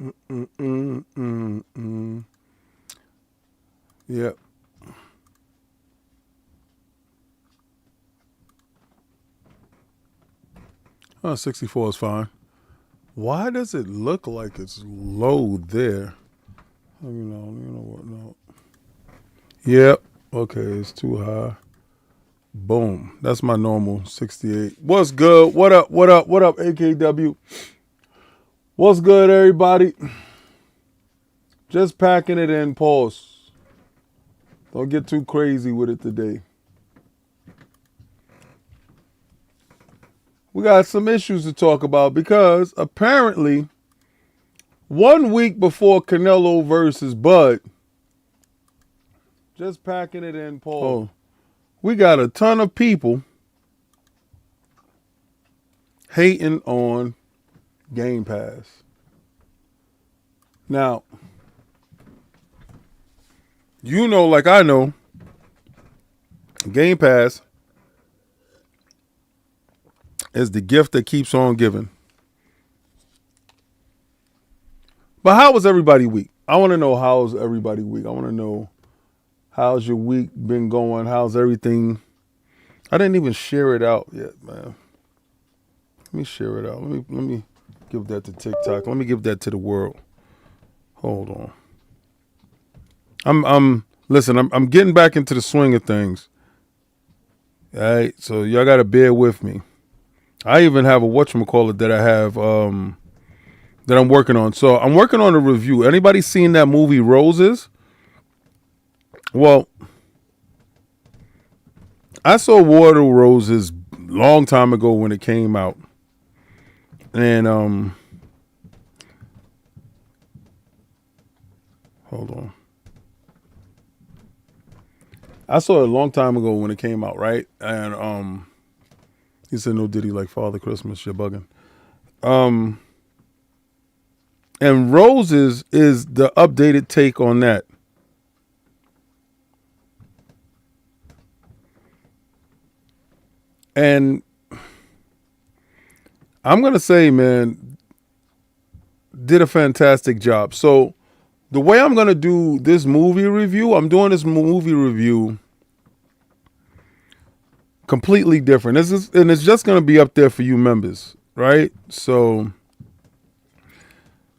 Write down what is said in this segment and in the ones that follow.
Mm-mm-mm-mm. Yep. 64 is fine. Why does it look like it's low there? You know what? No. Yep. Okay, it's too high. Boom. That's my normal 68. What's good? What up? What up? What up, AKW? What's good, everybody? Just packing it in. Pause. Don't get too crazy with it today. We got some issues to talk about because apparently 1 week before Canelo versus Bud, just packing it in, Paul. We got a ton of people hating on Game Pass. Now, you know, like I know, Game Pass is the gift that keeps on giving. But how was everybody week? I want to know how's everybody week. I want to know how's your week been going? How's everything? I didn't even share it out yet, man. Let me share it out. Let me give that to TikTok. Let me give that to the world. Hold on. I'm getting back into the swing of things. All right, so y'all gotta bear with me. I even have a whatchamacallit that I have that I'm working on. So I'm working on a review. Anybody seen that movie Roses? Well, I saw Water Roses long time ago when it came out. And hold on. I saw it a long time ago when it came out, right? And he said no Diddy like Father Christmas, you're bugging. And Roses is the updated take on that. And I'm gonna say, man, did a fantastic job. So the way I'm gonna do this movie review, I'm doing this movie review completely different. And it's just gonna be up there for you members, right? So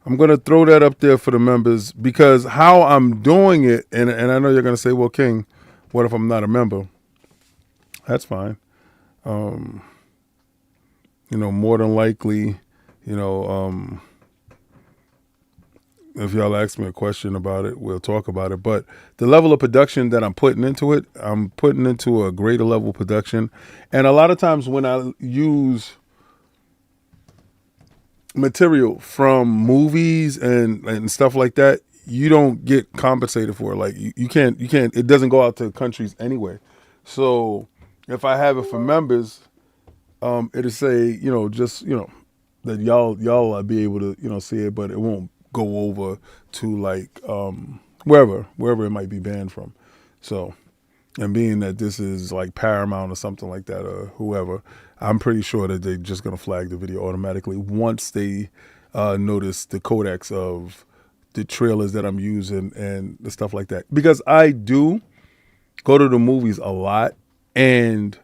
I'm gonna throw that up there for the members because how I'm doing it, and I know you're gonna say, well, King, what if I'm not a member? That's fine. More than likely, you know, if y'all ask me a question about it, we'll talk about it. But the level of production that I'm putting into it, I'm putting into a greater level of production. And a lot of times when I use material from movies and stuff like that, you don't get compensated for it. Like you can't, it doesn't go out to countries anyway. So if I have it for members, it'll say, that y'all will be able to, see it, but it won't go over to like wherever it might be banned from. So, and being that this is like Paramount or something like that or whoever, I'm pretty sure that they're just gonna flag the video automatically once they notice the codecs of the trailers that I'm using and the stuff like that. Because I do go to the movies a lot, and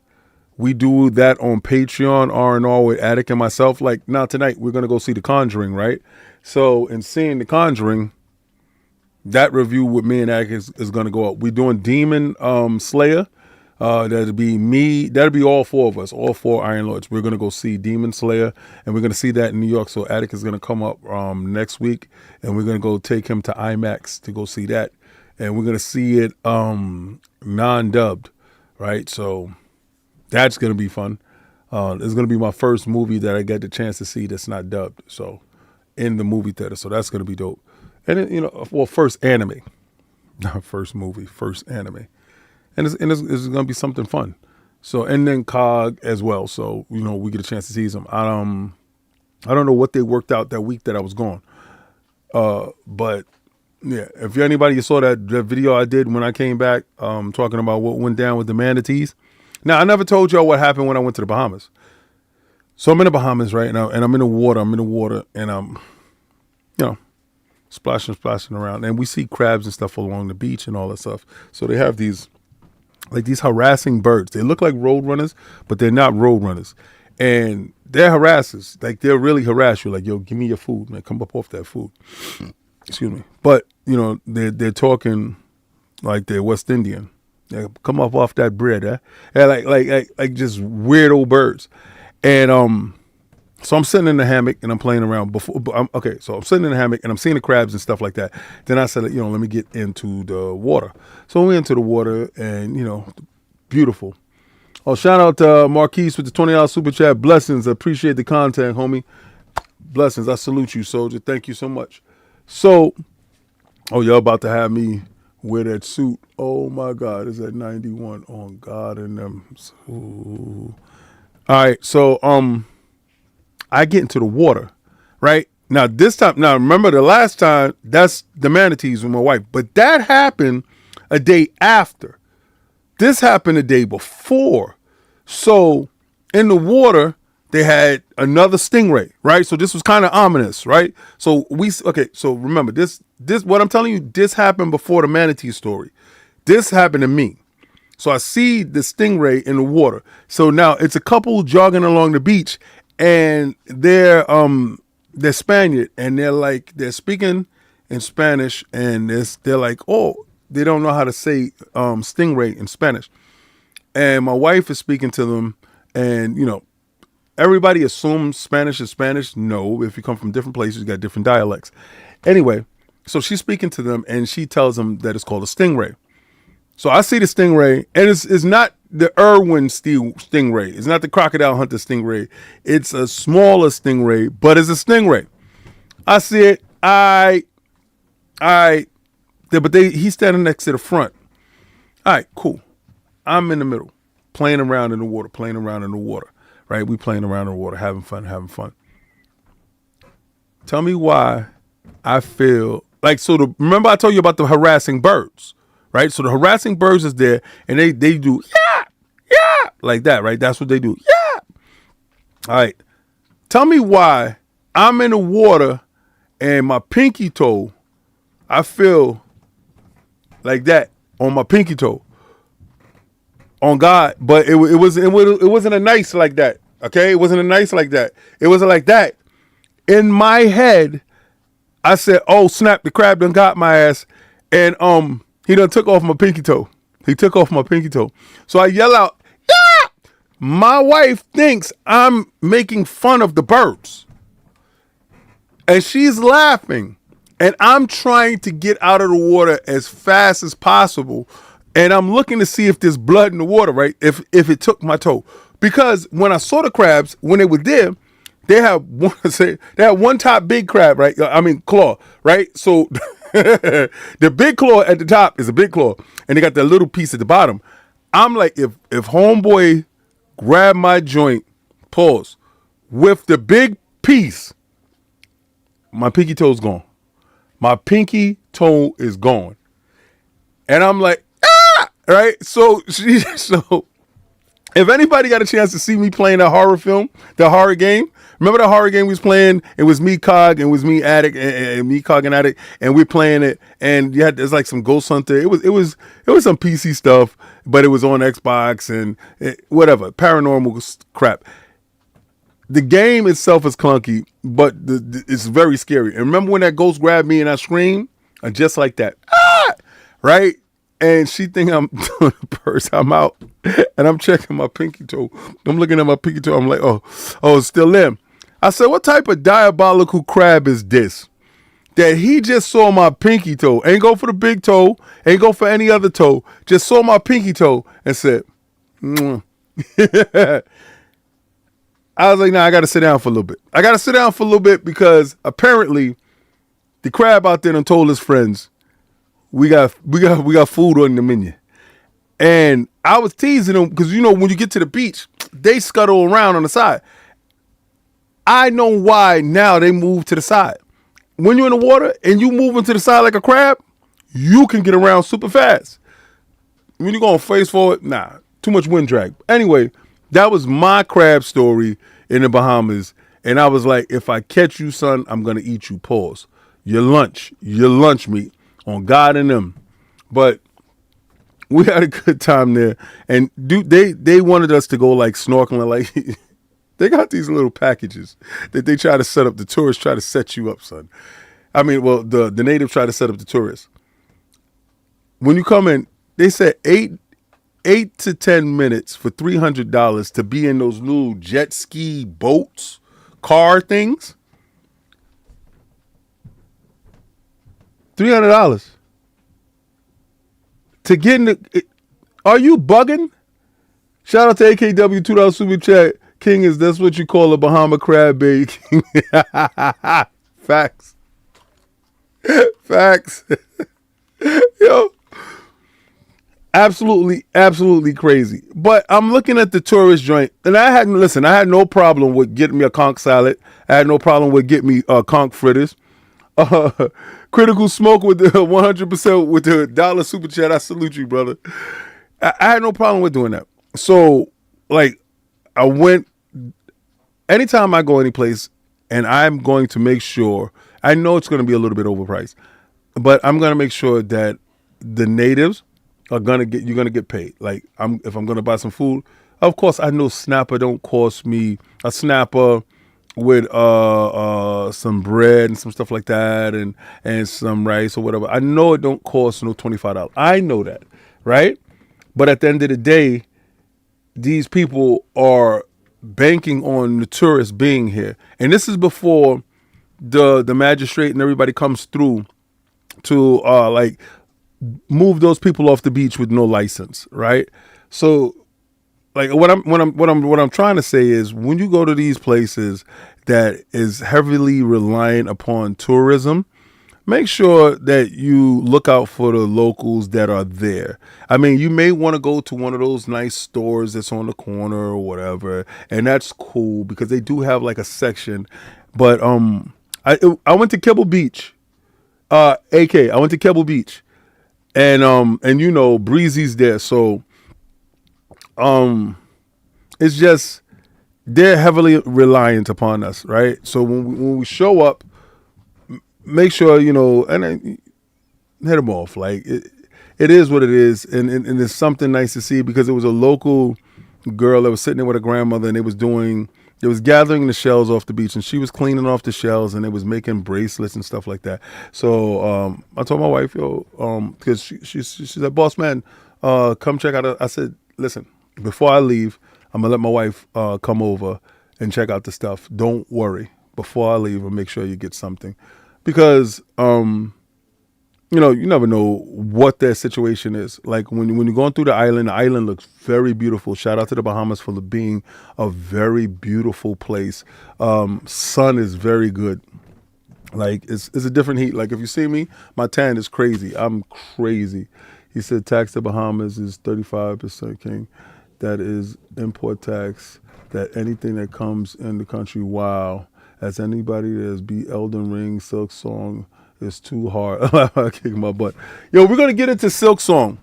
we do that on Patreon, R&R with Attic and myself. Like now tonight, we're going to go see The Conjuring, right? So in seeing The Conjuring, that review with me and Attic is going to go up. We're doing Demon Slayer. That'll be me. That'll be all four of us, all four Iron Lords. We're going to go see Demon Slayer, and we're going to see that in New York. So Attic is going to come up next week, and we're going to go take him to IMAX to go see that. And we're going to see it non-dubbed, right? So that's going to be fun. It's going to be my first movie that I get the chance to see that's not dubbed. So in the movie theater. So that's going to be dope. And, first anime. Not first movie, first anime. And it's going to be something fun. So, and then COG as well. So, we get a chance to see them. I don't know what they worked out that week that I was gone. But yeah, if anybody saw that video I did when I came back, talking about what went down with the manatees. Now, I never told y'all what happened when I went to the Bahamas. So I'm in the Bahamas right now, and I'm in the water. And I'm, splashing around. And we see crabs and stuff along the beach and all that stuff. So they have these harassing birds. They look like road runners, but they're not road runners. And they're harassers. Like, they'll really harass you. Like, yo, give me your food, man. Come up off that food. Excuse me. But, they're talking like they're West Indian. Yeah, come up off that bread, eh? Yeah, like just weird old birds. And so I'm sitting in the hammock and I'm playing around so I'm sitting in the hammock and I'm seeing the crabs and stuff like that. Then I said, let me get into the water. So we into the water and, beautiful. Oh, shout out to Marquise with the $20 super chat. Blessings. I appreciate the content, homie. Blessings. I salute you, soldier. Thank you so much. So, y'all about to have me wear that suit. Oh my God. Is that 91 on God and them? Ooh. All right. So, I get into the water, right? Now remember the last time, that's the manatees with my wife, but that happened a day after. This happened a day before. So in the water, they had another stingray, right? So this was kind of ominous, right? So remember this, what I'm telling you, this happened before the manatee story. This happened to me. So I see the stingray in the water. So now it's a couple jogging along the beach and they're Spaniard and they're speaking in Spanish and they're like, oh, they don't know how to say stingray in Spanish. And my wife is speaking to them and, everybody assumes Spanish is Spanish. No, if you come from different places, you got different dialects. Anyway, so she's speaking to them and she tells them that it's called a stingray. So I see the stingray and it's not the Irwin stingray. It's not the crocodile hunter stingray. It's a smaller stingray, but it's a stingray. I see it. But he's standing next to the front. All right, cool. I'm in the middle, playing around in the water, right? We playing around in the water, having fun. Tell me why I feel like, remember I told you about the harassing birds, right? So the harassing birds is there and they do, yeah, like that, right? That's what they do. Yeah. All right. Tell me why I'm in the water and my pinky toe, I feel like that on my pinky toe, on God, but it wasn't a nice like that. Okay, it wasn't a nice like that. It wasn't like that. In my head, I said, "Oh snap! The crab done got my ass," and he done took off my pinky toe. He took off my pinky toe. So I yell out, "Yeah!" My wife thinks I'm making fun of the birds, and she's laughing. And I'm trying to get out of the water as fast as possible. And I'm looking to see if there's blood in the water, right? If it took my toe. Because when I saw the crabs, when they were there, they had one top big crab, right? Claw, right? So the big claw at the top is a big claw. And they got that little piece at the bottom. I'm like, if homeboy grabbed my joint, pause, with the big piece, my pinky toe's gone. My pinky toe is gone. And I'm like, right? So if anybody got a chance to see me playing that horror film, the horror game, remember the horror game we was playing? It was me, Cog, and it was me, Addict, and me, Cog, and Addict, and we're playing it, and there's like some Ghost Hunter. It was some PC stuff, but it was on Xbox and whatever, paranormal crap. The game itself is clunky, but it's very scary. And remember when that ghost grabbed me and I screamed? Just like that. Ah! Right? And she think I'm doing the purse. I'm out. And I'm checking my pinky toe. I'm looking at my pinky toe. I'm like, oh, it's still there. I said, what type of diabolical crab is this? That he just saw my pinky toe. Ain't go for the big toe. Ain't go for any other toe. Just saw my pinky toe and said, I was like, nah, I got to sit down for a little bit. Because apparently the crab out there done told his friends, we got food on the menu. And I was teasing them because, when you get to the beach, they scuttle around on the side. I know why now they move to the side. When you're in the water and you moving to the side like a crab, you can get around super fast. When you're going face forward, nah, too much wind drag. Anyway, that was my crab story in the Bahamas. And I was like, if I catch you, son, I'm going to eat you. Pause. your lunch meat on God and them. But we had a good time there, and they wanted us to go like snorkeling, like they got these little packages that they try to set up. The tourists try to set you up, son. I mean, well, the natives try to set up the tourists. When you come in, they said 8 to 10 minutes for $300 to be in those little jet ski boats, car things. $300 to get in the. Are you bugging? Shout out to AKW $2 super chat. King, is that's what you call a Bahama crab bait? Facts. Facts. Yo. Absolutely crazy. But I'm looking at the tourist joint, and I had no problem with getting me a conch salad. I had no problem with getting me conch fritters. Critical Smoke with the 100% with the dollar super chat. I salute you, brother. I had no problem with doing that. So, like, I went. Anytime I go any place, and I'm going to make sure. I know it's going to be a little bit overpriced, but I'm going to make sure that the natives you're gonna get paid. Like if I'm gonna buy some food, of course I know snapper don't cost me a snapper with some bread and some stuff like that and some rice or whatever. I know it don't cost no $25. I know that, right? But at the end of the day, these people are banking on the tourists being here, and this is before the magistrate and everybody comes through to like move those people off the beach with no license, right? So, like what I'm trying to say is, when you go to these places that is heavily reliant upon tourism, make sure that you look out for the locals that are there. I mean, you may want to go to one of those nice stores that's on the corner or whatever, and that's cool because they do have like a section. But I went to Kibble Beach, I went to Kibble Beach. And you know, Breezy's there, so it's just they're heavily reliant upon us, right? So when we show up, make sure you know, and hit them off. Like it is what it is, and it's something nice to see because it was a local girl that was sitting there with her grandmother, and they was gathering the shells off the beach, and she was cleaning off the shells, and they was making bracelets and stuff like that. So I told my wife, because she said, "Boss man, come check out." I said, "Listen, before I leave, I'm gonna let my wife come over and check out the stuff. Don't worry. Before I leave, I'll make sure you get something, because you know, you never know what their situation is. Like when you're going through the island looks very beautiful. Shout out to the Bahamas for being a very beautiful place. Sun is very good. Like it's a different heat. Like if you see me, my tan is crazy. I'm crazy. He said tax to Bahamas is 35%, King. That is import tax. That anything that comes in the country, wow. As anybody that's beat Elden Ring, Silksong, it's too hard. I kick my butt. Yo, we're gonna get into Silksong.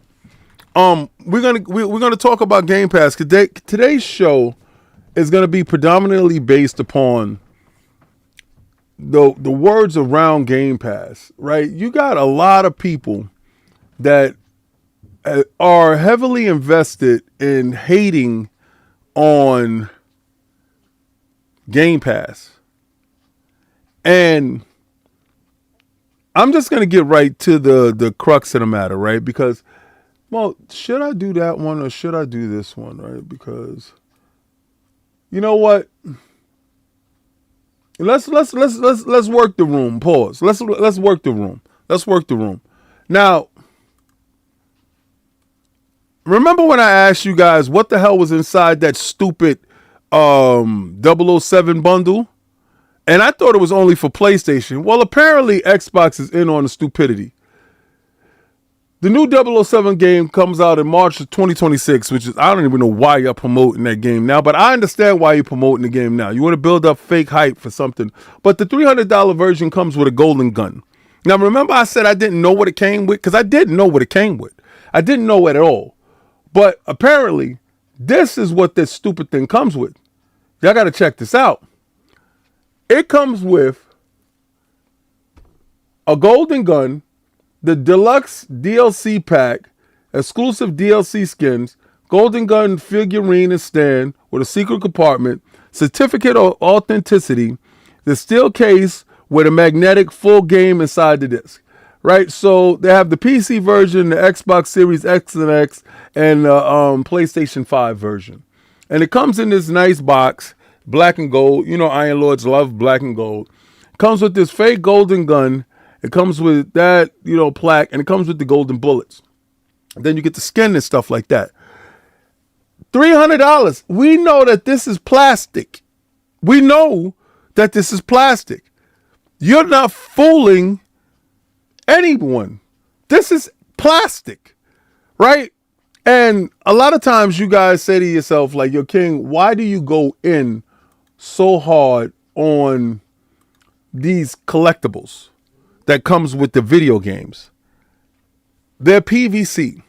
We're gonna talk about Game Pass. Today's show is gonna be predominantly based upon the words around Game Pass. Right? You got a lot of people that are heavily invested in hating on Game Pass, and I'm just going to get right to the crux of the matter, right? Because, well, should I do that one or should I do this one, right? Because, you know what? Let's work the room. Pause. Let's work the room. Let's work the room. Now, remember when I asked you guys what the hell was inside that stupid 007 bundle? And I thought it was only for PlayStation. Well, apparently Xbox is in on the stupidity. The new 007 game comes out in March of 2026, which is, I don't even know why you're promoting that game now, but I understand why you're promoting the game now. You want to build up fake hype for something. But the $300 version comes with a golden gun. Now, remember I said I didn't know what it came with? Because I didn't know what it came with. I didn't know it at all. But apparently, this is what this stupid thing comes with. Y'all got to check this out. It comes with a golden gun, the deluxe DLC pack, exclusive DLC skins, golden gun figurine and stand with a secret compartment, certificate of authenticity, the steel case with a magnetic full game inside the disc. Right, so they have the PC version, the Xbox Series X and X, and the PlayStation 5 version. And it comes in this nice box, black and gold. You know, Iron Lords love black and gold. It comes with this fake golden gun. It comes with that, plaque, and it comes with the golden bullets. Then you get the skin and stuff like that. $300. We know that this is plastic. We know that this is plastic. You're not fooling anyone. This is plastic, right? And a lot of times you guys say to yourself, like, yo, King, why do you go in so hard on these collectibles that comes with the video games? They're PVC.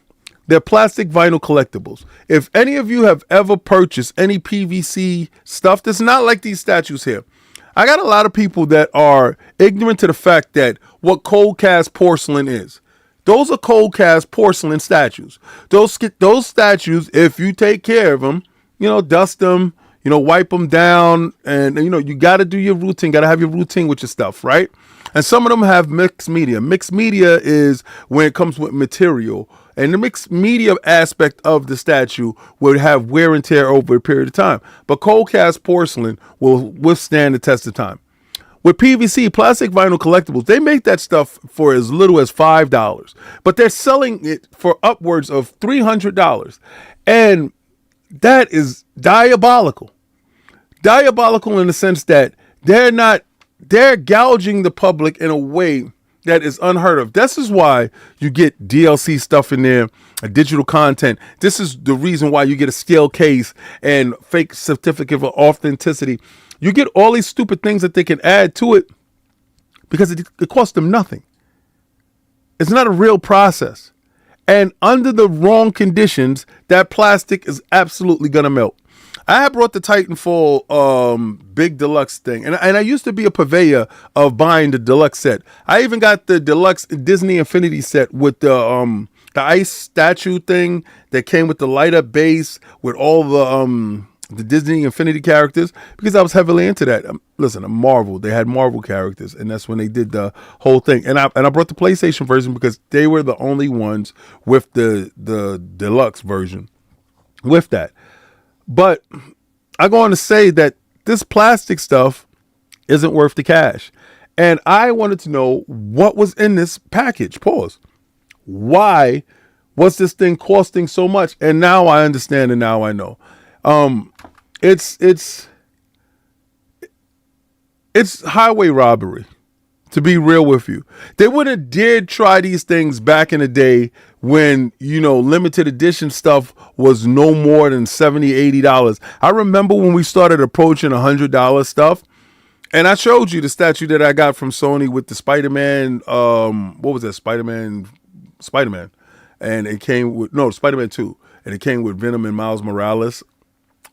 They're plastic vinyl collectibles. If any of you have ever purchased any PVC stuff, that's not like these statues here. I got a lot of people that are ignorant to the fact that what cold cast porcelain is. Those are cold cast porcelain statues. Those statues, if you take care of them, dust them, wipe them down, and you got to do your routine. Got to have your routine with your stuff, right? And some of them have mixed media. Mixed media is when it comes with material. And the mixed media aspect of the statue will have wear and tear over a period of time. But cold cast porcelain will withstand the test of time. With PVC, plastic vinyl collectibles, they make that stuff for as little as $5. But they're selling it for upwards of $300. And that is diabolical. Diabolical in the sense that they're gouging the public in a way that is unheard of. This is why you get DLC stuff in there, digital content. This is the reason why you get a steel case and fake certificate of authenticity. You get all these stupid things that they can add to it because it costs them nothing. It's not a real process. And under the wrong conditions, that plastic is absolutely going to melt. I had brought the Titanfall big deluxe thing, and I used to be a purveyor of buying the deluxe set. I even got the deluxe Disney Infinity set with the ice statue thing that came with the light up base with all the Disney Infinity characters because I was heavily into that. Listen, Marvel, they had Marvel characters, and that's when they did the whole thing. And I brought the PlayStation version because they were the only ones with the deluxe version with that. But I go on to say that this plastic stuff isn't worth the cash. And I wanted to know what was in this package. Pause. Why was this thing costing so much? And now I understand, and now I know. It's highway robbery, to be real with you. They would have dared try these things back in the day when, limited edition stuff was no more than $70, $80. I remember when we started approaching $100 stuff, and I showed you the statue that I got from Sony with the Spider-Man, what was that, Spider-Man, and it came with, Spider-Man 2, and it came with Venom and Miles Morales.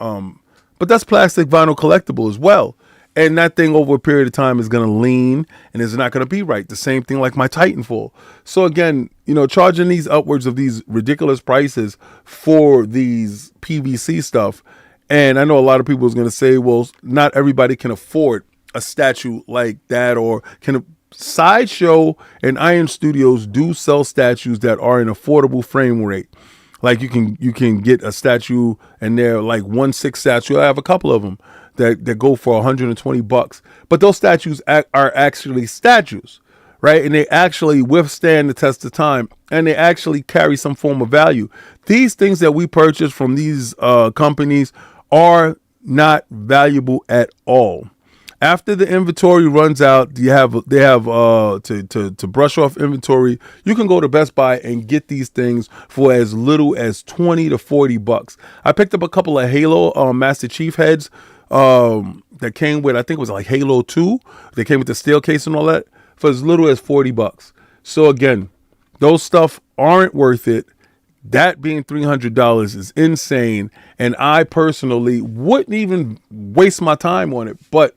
But that's plastic vinyl collectible as well. And that thing over a period of time is going to lean and it's not going to be right. The same thing like my Titanfall. So again, charging these upwards of these ridiculous prices for these PVC stuff. And I know a lot of people is going to say, well, not everybody can afford a statue like that, or can. Sideshow and Iron Studios do sell statues that are an affordable frame rate. Like you can get a statue and they're like 1/6 statue. I have a couple of them that go for $120, but those statues are actually statues, right? And they actually withstand the test of time, and they actually carry some form of value. These things that we purchase from these companies are not valuable at all. After the inventory runs out, they have to brush off inventory. You can go to Best Buy and get these things for as little as $20 to $40. I picked up a couple of Halo Master Chief heads that came with, I think it was like Halo 2. They came with the steel case and all that for as little as $40. So again, those stuff aren't worth it. That being $300 is insane, and I personally wouldn't even waste my time on it. But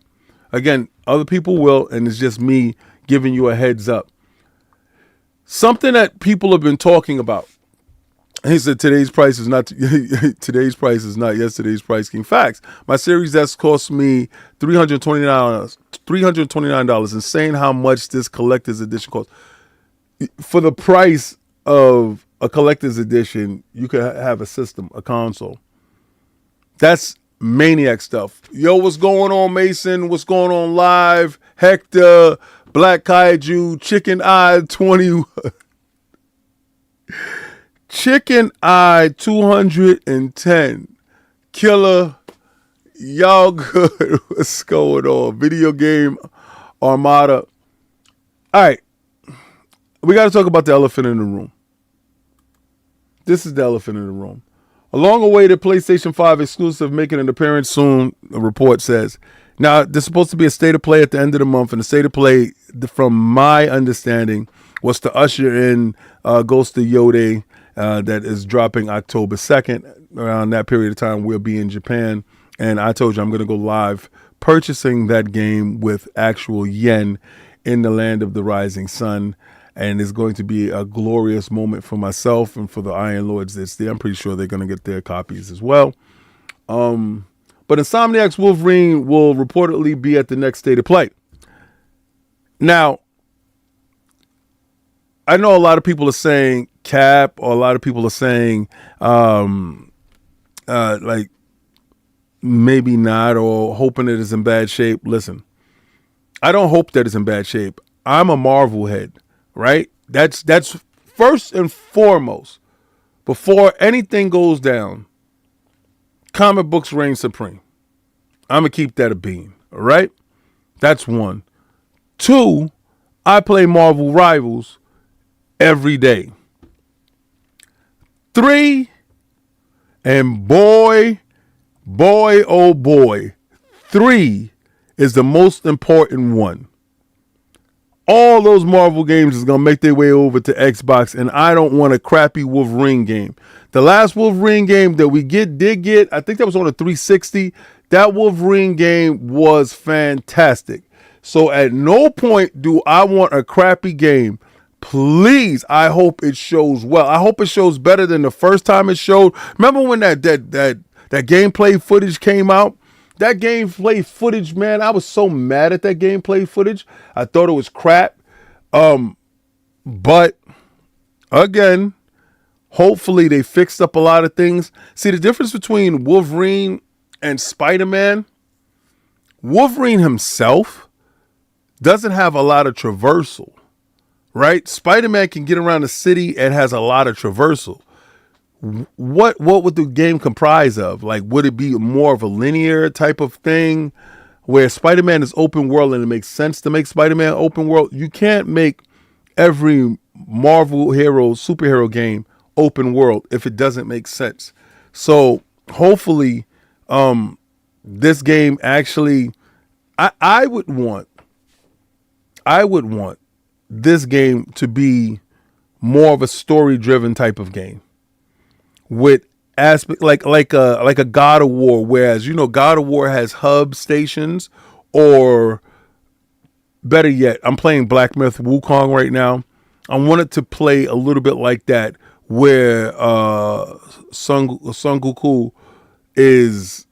again, other people will, and it's just me giving you a heads up. Something that people have been talking about. He said today's price is not today's price is not yesterday's price. King facts. My Series S cost me $329. $329. Insane how much this collector's edition costs. For the price of a collector's edition, you could have a system, a console. That's maniac stuff. Yo, what's going on, Mason? What's going on live? Hector, Black Kaiju, Chicken Eye 20. Chicken Eye 210. Killer. Y'all good? What's going on? Video Game Armada. All right. We got to talk about the elephant in the room. This is the elephant in the room. A long-awaited PlayStation 5 exclusive making an appearance soon, the report says. Now, there's supposed to be a state of play at the end of the month, and the state of play, from my understanding, was to usher in Ghost of Yode that is dropping October 2nd. Around that period of time, we'll be in Japan, and I told you I'm going to go live purchasing that game with actual yen in the land of the rising sun. And it's going to be a glorious moment for myself and for the Iron Lords that's there. I'm pretty sure they're going to get their copies as well. But Insomniac's Wolverine will reportedly be at the next state of play. Now, I know a lot of people are saying cap, or a lot of people are saying like maybe not, or hoping it is in bad shape. Listen, I don't hope that it's in bad shape. I'm a Marvel head. Right? That's first and foremost. Before anything goes down, comic books reign supreme. I'm going to keep that a beam. All right? That's one. Two, I play Marvel Rivals every day. Three, and boy, oh boy, 3 is the most important one. All those Marvel games is going to make their way over to Xbox, and I don't want a crappy Wolverine game. The last Wolverine game that we did get, I think that was on a 360. That Wolverine game was fantastic. So at no point do I want a crappy game. Please, I hope it shows well. I hope it shows better than the first time it showed. Remember when that gameplay footage came out? That gameplay footage, man, I was so mad at that gameplay footage. I thought it was crap. But again, hopefully they fixed up a lot of things. See, the difference between Wolverine and Spider-Man, Wolverine himself doesn't have a lot of traversal, right? Spider-Man can get around the city and has a lot of traversal. What would the game comprise of? Like, would it be more of a linear type of thing where Spider-Man is open world and it makes sense to make Spider-Man open world? You can't make every Marvel superhero game open world if it doesn't make sense. So hopefully this game actually, I would want this game to be more of a story-driven type of game. With aspect like a God of War, whereas God of War has hub stations, or better yet, I'm playing Black Myth Wukong right now. I want it to play a little bit like that, where Son Goku is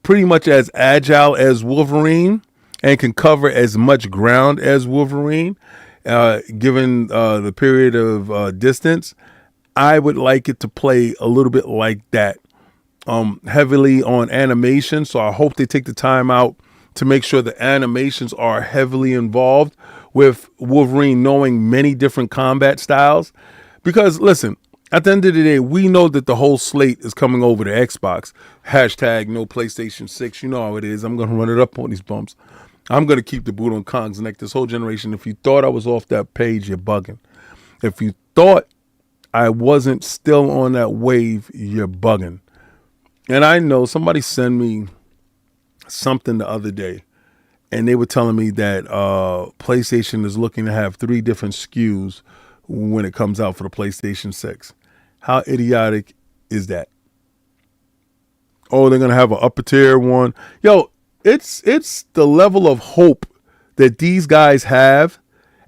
pretty much as agile as Wolverine and can cover as much ground as Wolverine, given the period of distance. I would like it to play a little bit like that, heavily on animation. So I hope they take the time out to make sure the animations are heavily involved, with Wolverine knowing many different combat styles. Because listen, at the end of the day, we know that the whole slate is coming over to Xbox. Hashtag no PlayStation 6. You know how it is. I'm going to run it up on these bumps. I'm going to keep the boot on Kong's neck this whole generation. If you thought I was off that page, you're bugging. If you thought I wasn't still on that wave, you're bugging. And I know somebody sent me something the other day, and they were telling me that PlayStation is looking to have 3 different SKUs when it comes out for the PlayStation 6. How idiotic is that? Oh, they're going to have an upper tier one. Yo, it's the level of hope that these guys have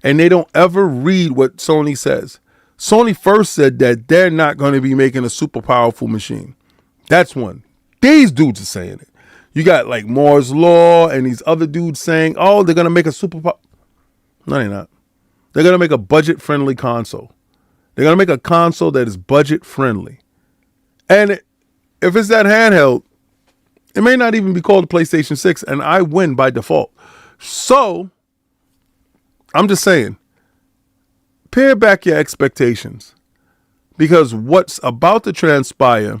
and they don't ever read what Sony says. Sony first said that they're not going to be making a super powerful machine. That's one. These dudes are saying it. You got like Moore's Law and these other dudes saying, oh, they're going to make a super power. No, they're not. They're going to make a budget-friendly console. They're going to make a console that is budget-friendly. And if it's that handheld, it may not even be called a PlayStation 6, and I win by default. So, I'm just saying, pare back your expectations. Because what's about to transpire,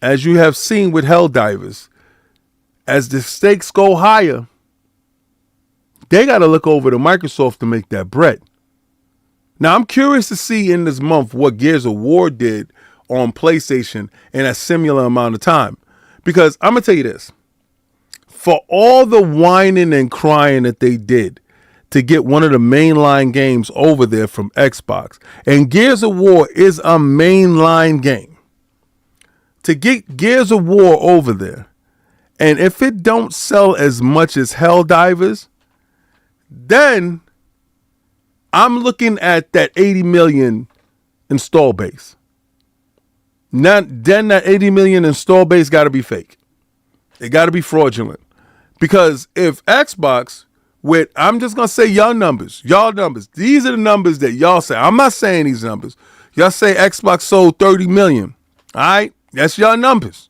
as you have seen with Helldivers, as the stakes go higher, they got to look over to Microsoft to make that bread. Now, I'm curious to see in this month what Gears of War did on PlayStation in a similar amount of time. Because I'm going to tell you this. For all the whining and crying that they did to get one of the mainline games over there from Xbox, and Gears of War is a mainline game, to get Gears of War over there, and if it don't sell as much as Helldivers, then I'm looking at that 80 million install base. Then that 80 million install base got to be fake. It got to be fraudulent. Because if Xbox, with, I'm just going to say y'all numbers, these are the numbers that y'all say. I'm not saying these numbers. Y'all say Xbox sold 30 million. All right? That's y'all numbers.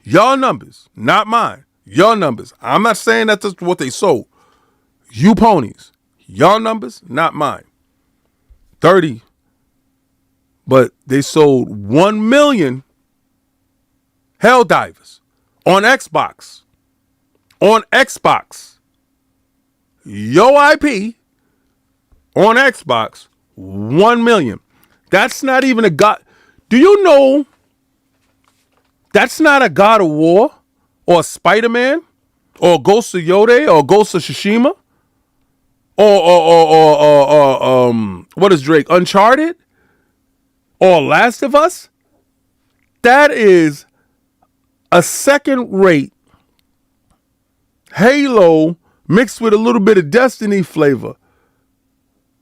Y'all numbers, not mine. Y'all numbers. I'm not saying that's what they sold. You ponies. Y'all numbers, not mine. 30. But they sold 1 million Helldivers on Xbox. On Xbox. Yo IP on Xbox, 1 million. That's not even a God. Do you know that's not a God of War or Spider-Man or Ghost of Yode or Ghost of Tsushima? Or what is Drake? Uncharted? Or Last of Us? That is a second-rate Halo mixed with a little bit of Destiny flavor.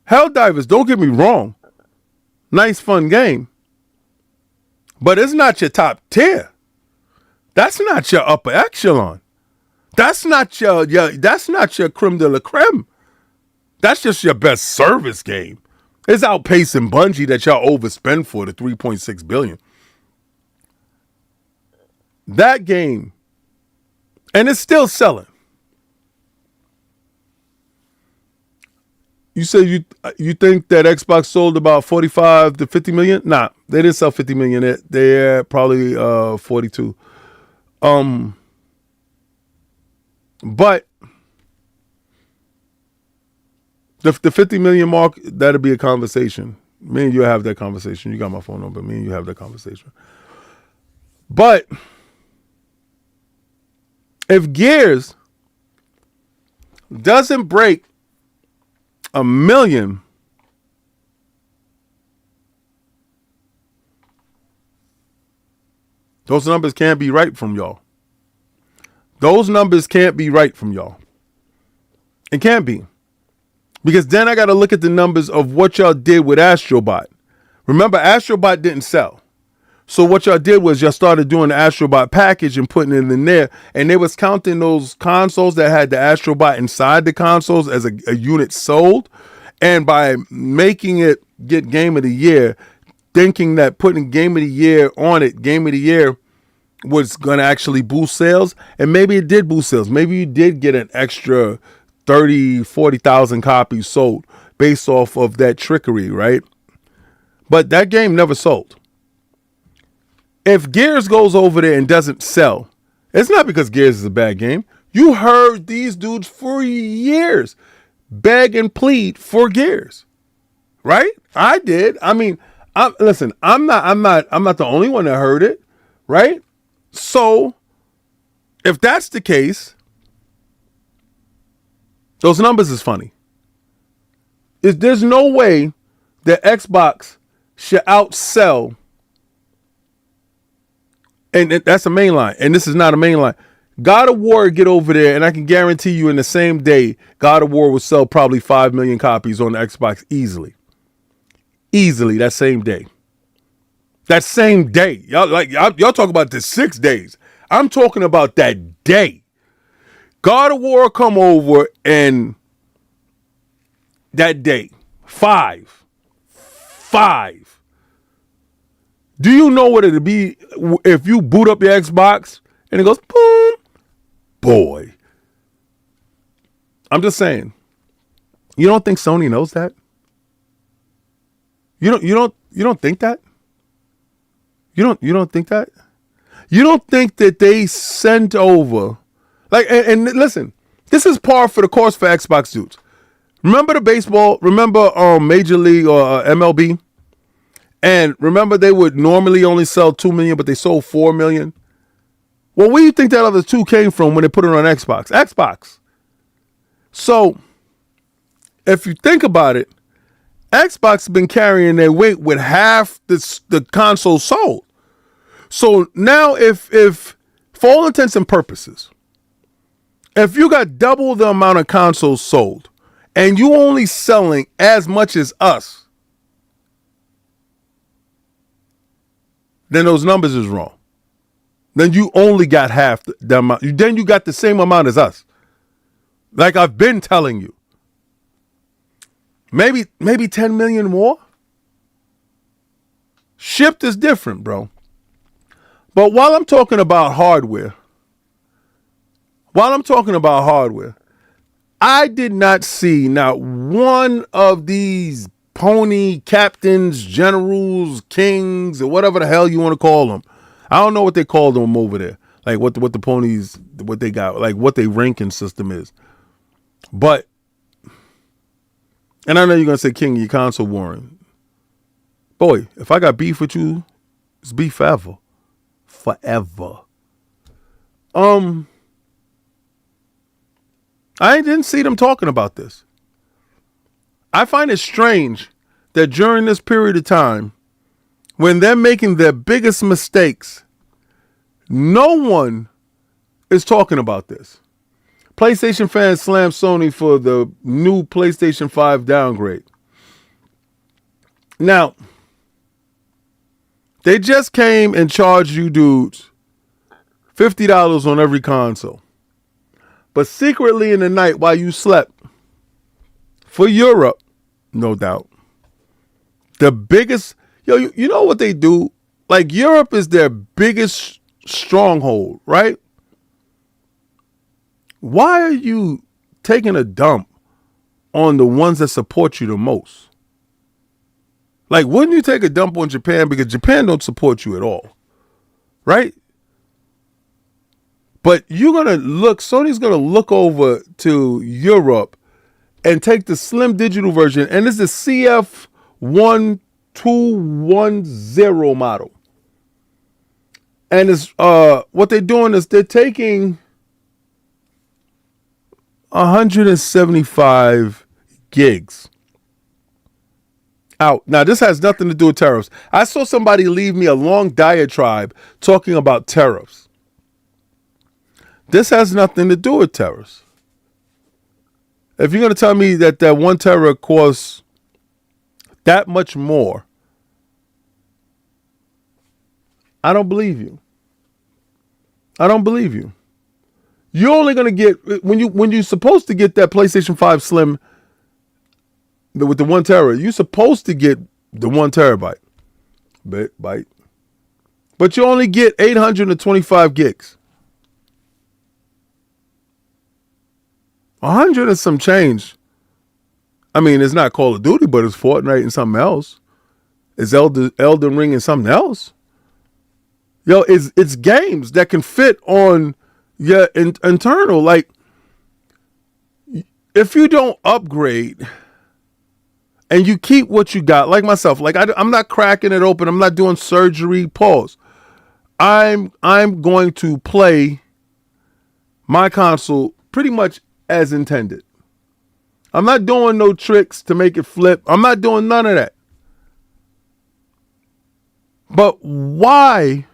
Helldivers, don't get me wrong. Nice, fun game. But it's not your top tier. That's not your upper echelon. That's not your creme de la creme. That's just your best service game. It's outpacing Bungie that y'all overspend for the $3.6 billion. That game, and it's still selling. You say you think that Xbox sold about 45 to 50 million? Nah, they didn't sell 50 million. They're probably 42. But the 50 million mark, that'll be a conversation. Me and you have that conversation. You got my phone number. Me and you have that conversation. But if Gears doesn't break 1 million, those numbers can't be right from y'all. Those numbers can't be right from y'all. It can't be. Because then I got to look at the numbers of what y'all did with Astrobot. Remember, Astrobot didn't sell. So what y'all did was y'all started doing the Astrobot package and putting it in there. And they was counting those consoles that had the Astrobot inside the consoles as a unit sold. And by making it get Game of the Year, thinking that putting Game of the Year on it, Game of the Year was going to actually boost sales. And maybe it did boost sales. Maybe you did get an extra 30, 40,000 copies sold based off of that trickery, right? But that game never sold. If Gears goes over there and doesn't sell, it's not because Gears is a bad game. You heard these dudes for years beg and plead for Gears, right? I did. I mean, listen, I'm not the only one that heard it, right? So if that's the case, those numbers is funny. There's no way that Xbox should outsell, and that's a main line, and this is not a main line, God of War get over there, and I can guarantee you in the same day, God of War will sell probably 5 million copies on the Xbox easily. Easily, that same day. That same day. Y'all talk about the 6 days. I'm talking about that day. God of War come over and that day. 5. Do you know what it'd be if you boot up your Xbox and it goes boom? Boy. I'm just saying. You don't think Sony knows that? You don't think that? You don't think that? You don't think that they sent over and listen, this is par for the course for Xbox dudes. Remember the baseball? Remember Major League or MLB? And remember they would normally only sell 2 million, but they sold 4 million? Well, where do you think that other 2 came from when they put it on Xbox? Xbox. So, if you think about it, Xbox has been carrying their weight with half the console sold. So now if for all intents and purposes, if you got double the amount of consoles sold and you only selling as much as us, then those numbers is wrong. Then you only got half the amount. Then you got the same amount as us. Like I've been telling you. Maybe 10 million more. Shipped is different, bro. But while I'm talking about hardware, I did not see not one of these pony captains, generals, kings, or whatever the hell you want to call them. I don't know what they call them over there. Like what the ponies, what they got, like what their ranking system is. But, and I know you're going to say king of your console, Warren. Boy, if I got beef with you, it's beef forever. Forever. I didn't see them talking about this. I find it strange that during this period of time, when they're making their biggest mistakes, no one is talking about this. PlayStation fans slam Sony for the new PlayStation 5 downgrade. Now, they just came and charged you dudes $50 on every console. But secretly in the night while you slept, for Europe, no doubt, the biggest, you know what they do? Like Europe is their biggest stronghold, right? Why are you taking a dump on the ones that support you the most? Like, wouldn't you take a dump on Japan because Japan don't support you at all, right? But Sony's going to look over to Europe and take the slim digital version, and this is the CF1210 model. And it's what they're doing is they're taking 175 gigs out. Now, this has nothing to do with tariffs. I saw somebody leave me a long diatribe talking about tariffs. This has nothing to do with tariffs. If you're going to tell me that 1 tera costs that much more, I don't believe you. You're only going to get, when you're supposed to get that PlayStation 5 Slim with the 1 tera, you're supposed to get the 1 terabyte. But you only get 825 gigs. 100 and some change. I mean, it's not Call of Duty, but it's Fortnite and something else. It's Elden Ring and something else. It's games that can fit on your internal. Like, if you don't upgrade and you keep what you got, like myself, like I'm not cracking it open. I'm not doing surgery. Pause. I'm going to play my console pretty much as intended. I'm not doing no tricks to make it flip. I'm not doing none of that. But why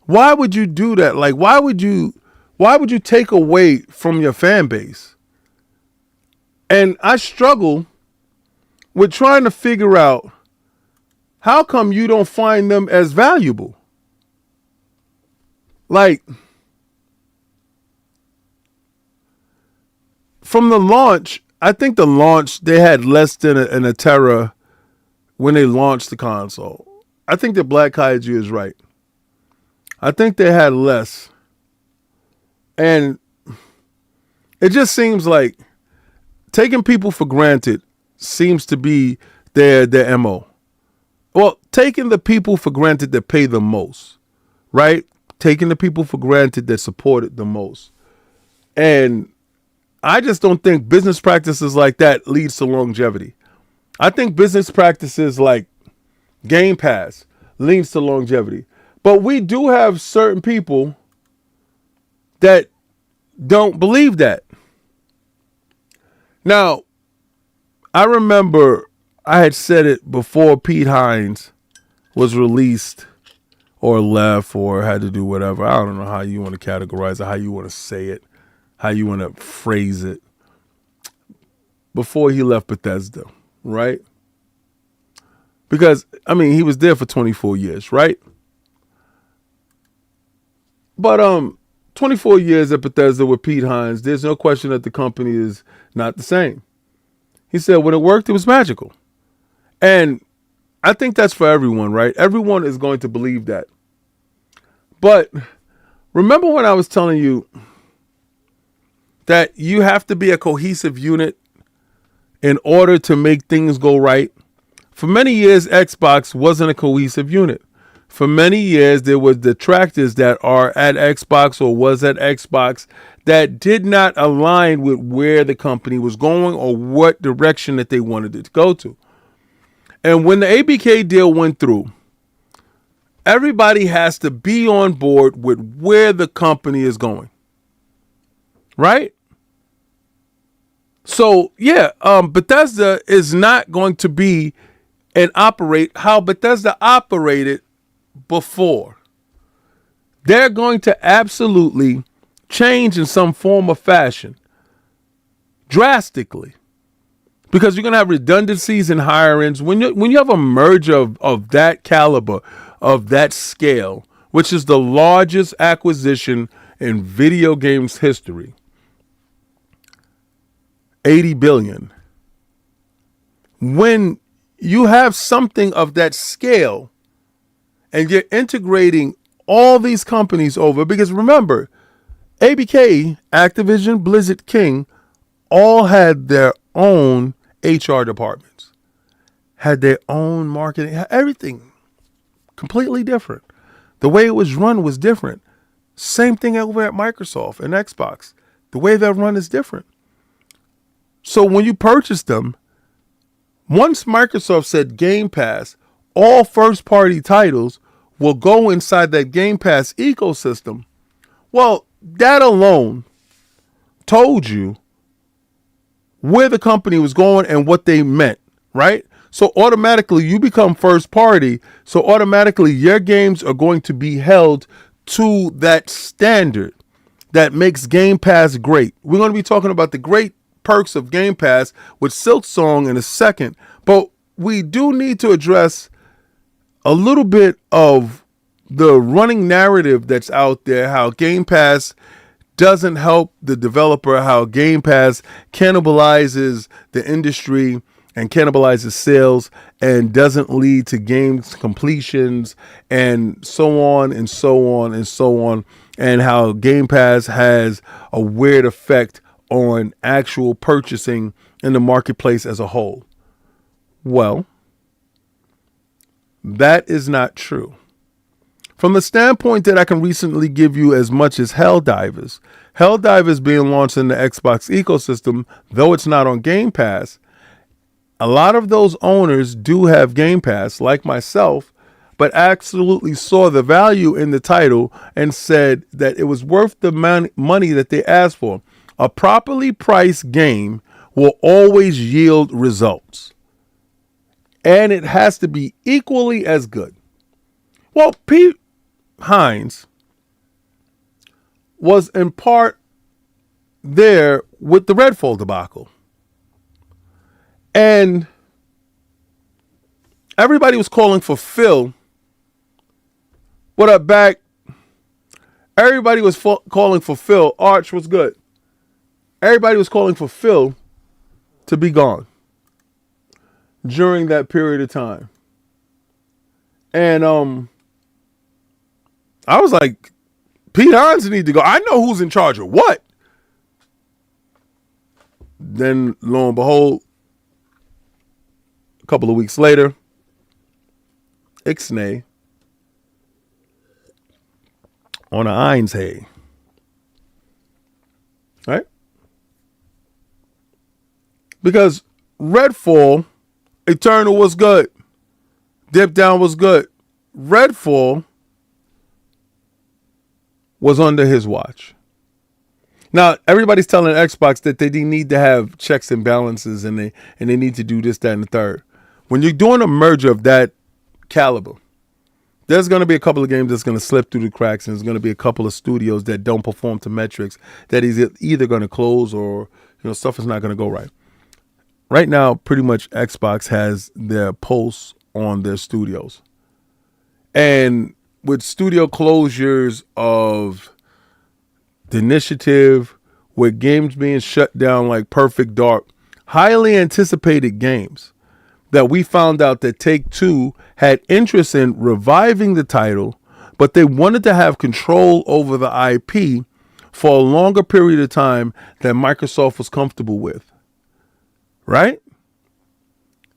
Why would you do that? Like, why would you take away from your fan base? And I struggle with trying to figure out how come you don't find them as valuable? Like, from the launch, I think the launch, they had less than a Terra when they launched the console. I think that Black Kaiju is right. I think they had less. And it just seems like taking people for granted seems to be their MO. Well, taking the people for granted that pay the most, right? Taking the people for granted that support it the most. And I just don't think business practices like that leads to longevity. I think business practices like Game Pass leads to longevity. But we do have certain people that don't believe that. Now, I remember I had said it before Pete Hines was released or left or had to do whatever. I don't know how you want to categorize it, how you want to say it, how you want to phrase it. Before he left Bethesda, right? Because, I mean, he was there for 24 years, right? But 24 years at Bethesda with Pete Hines, there's no question that the company is not the same. He said when it worked, it was magical. And I think that's for everyone, right? Everyone is going to believe that. But remember when I was telling you that you have to be a cohesive unit in order to make things go right? For many years, Xbox wasn't a cohesive unit. For many years, there were detractors that are at Xbox or was at Xbox that did not align with where the company was going or what direction that they wanted it to go to. And when the ABK deal went through, everybody has to be on board with where the company is going. Right? So, yeah, Bethesda is not going to be and operate how Bethesda operated before. They're going to absolutely change in some form or fashion drastically because you're going to have redundancies in hirings. When you have a merger of that caliber, of that scale, which is the largest acquisition in video games history, 80 billion. When you have something of that scale and you're integrating all these companies over, because remember, ABK, Activision, Blizzard, King, all had their own HR departments, had their own marketing, everything completely different. The way it was run was different. Same thing over at Microsoft and Xbox. The way they're run is different. So when you purchase them, once Microsoft said Game Pass, all first-party titles will go inside that Game Pass ecosystem. Well, that alone told you where the company was going and what they meant, right? So automatically you become first party. So automatically your games are going to be held to that standard that makes Game Pass great. We're going to be talking about the great perks of Game Pass with Silksong in a second, but we do need to address a little bit of the running narrative that's out there, how Game Pass doesn't help the developer, how Game Pass cannibalizes the industry and cannibalizes sales and doesn't lead to games completions and so on and so on and so on, and how Game Pass has a weird effect on actual purchasing in the marketplace as a whole. Well, that is not true. From the standpoint that I can recently give you as much as Helldivers. Helldivers being launched in the Xbox ecosystem, though it's not on Game Pass, a lot of those owners do have Game Pass, like myself, but absolutely saw the value in the title and said that it was worth the money that they asked for. A properly priced game will always yield results. And it has to be equally as good. Well, Pete Hines was in part there with the Redfall debacle. And everybody was calling for Phil. What up, back? Everybody was calling for Phil. Arch was good. Everybody was calling for Phil to be gone during that period of time. And I was like, Pete Hines need to go. I know who's in charge of what. Then, lo and behold, a couple of weeks later, Ixnay on a Einshay. Right? Because Redfall, Eternal was good. Dip Down was good. Redfall was under his watch. Now, everybody's telling Xbox that they need to have checks and balances and they need to do this, that, and the third. When you're doing a merger of that caliber, there's going to be a couple of games that's going to slip through the cracks, and there's going to be a couple of studios that don't perform to metrics that is either going to close or stuff is not going to go right. Right now, pretty much Xbox has their pulse on their studios. And with studio closures of the Initiative, with games being shut down like Perfect Dark, highly anticipated games that we found out that Take-Two had interest in reviving the title, but they wanted to have control over the IP for a longer period of time than Microsoft was comfortable with. Right?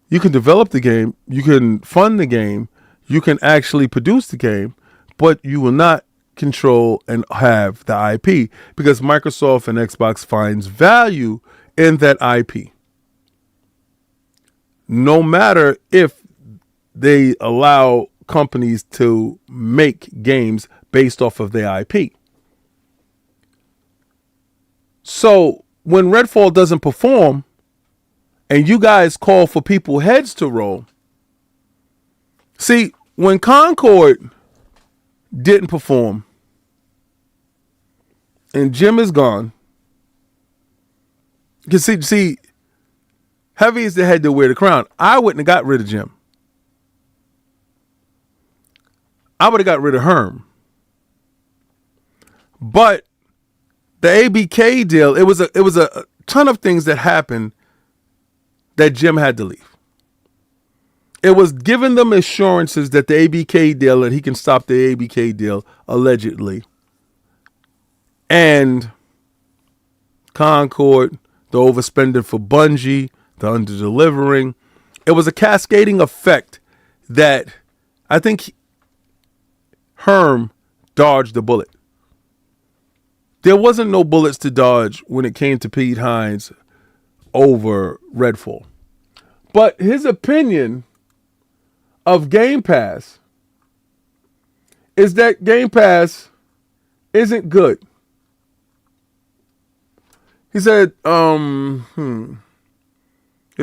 You can develop the game, you can fund the game, you can actually produce the game, but you will not control and have the IP because Microsoft and Xbox finds value in that IP. No matter if they allow companies to make games based off of their IP. So when Redfall doesn't perform and you guys call for people heads to roll, see, when Concord didn't perform and Jim is gone, you can see, heavy is the head to wear the crown. I wouldn't have got rid of Jim. I would have got rid of Herm. But the ABK deal, it was a ton of things that happened that Jim had to leave. It was giving them assurances that the ABK deal, that he can stop the ABK deal, allegedly. And Concord, the overspending for Bungie, the under-delivering. It was a cascading effect that I think Herm dodged the bullet. There wasn't no bullets to dodge when it came to Pete Hines over Redfall. But his opinion of Game Pass is that Game Pass isn't good. He said, you're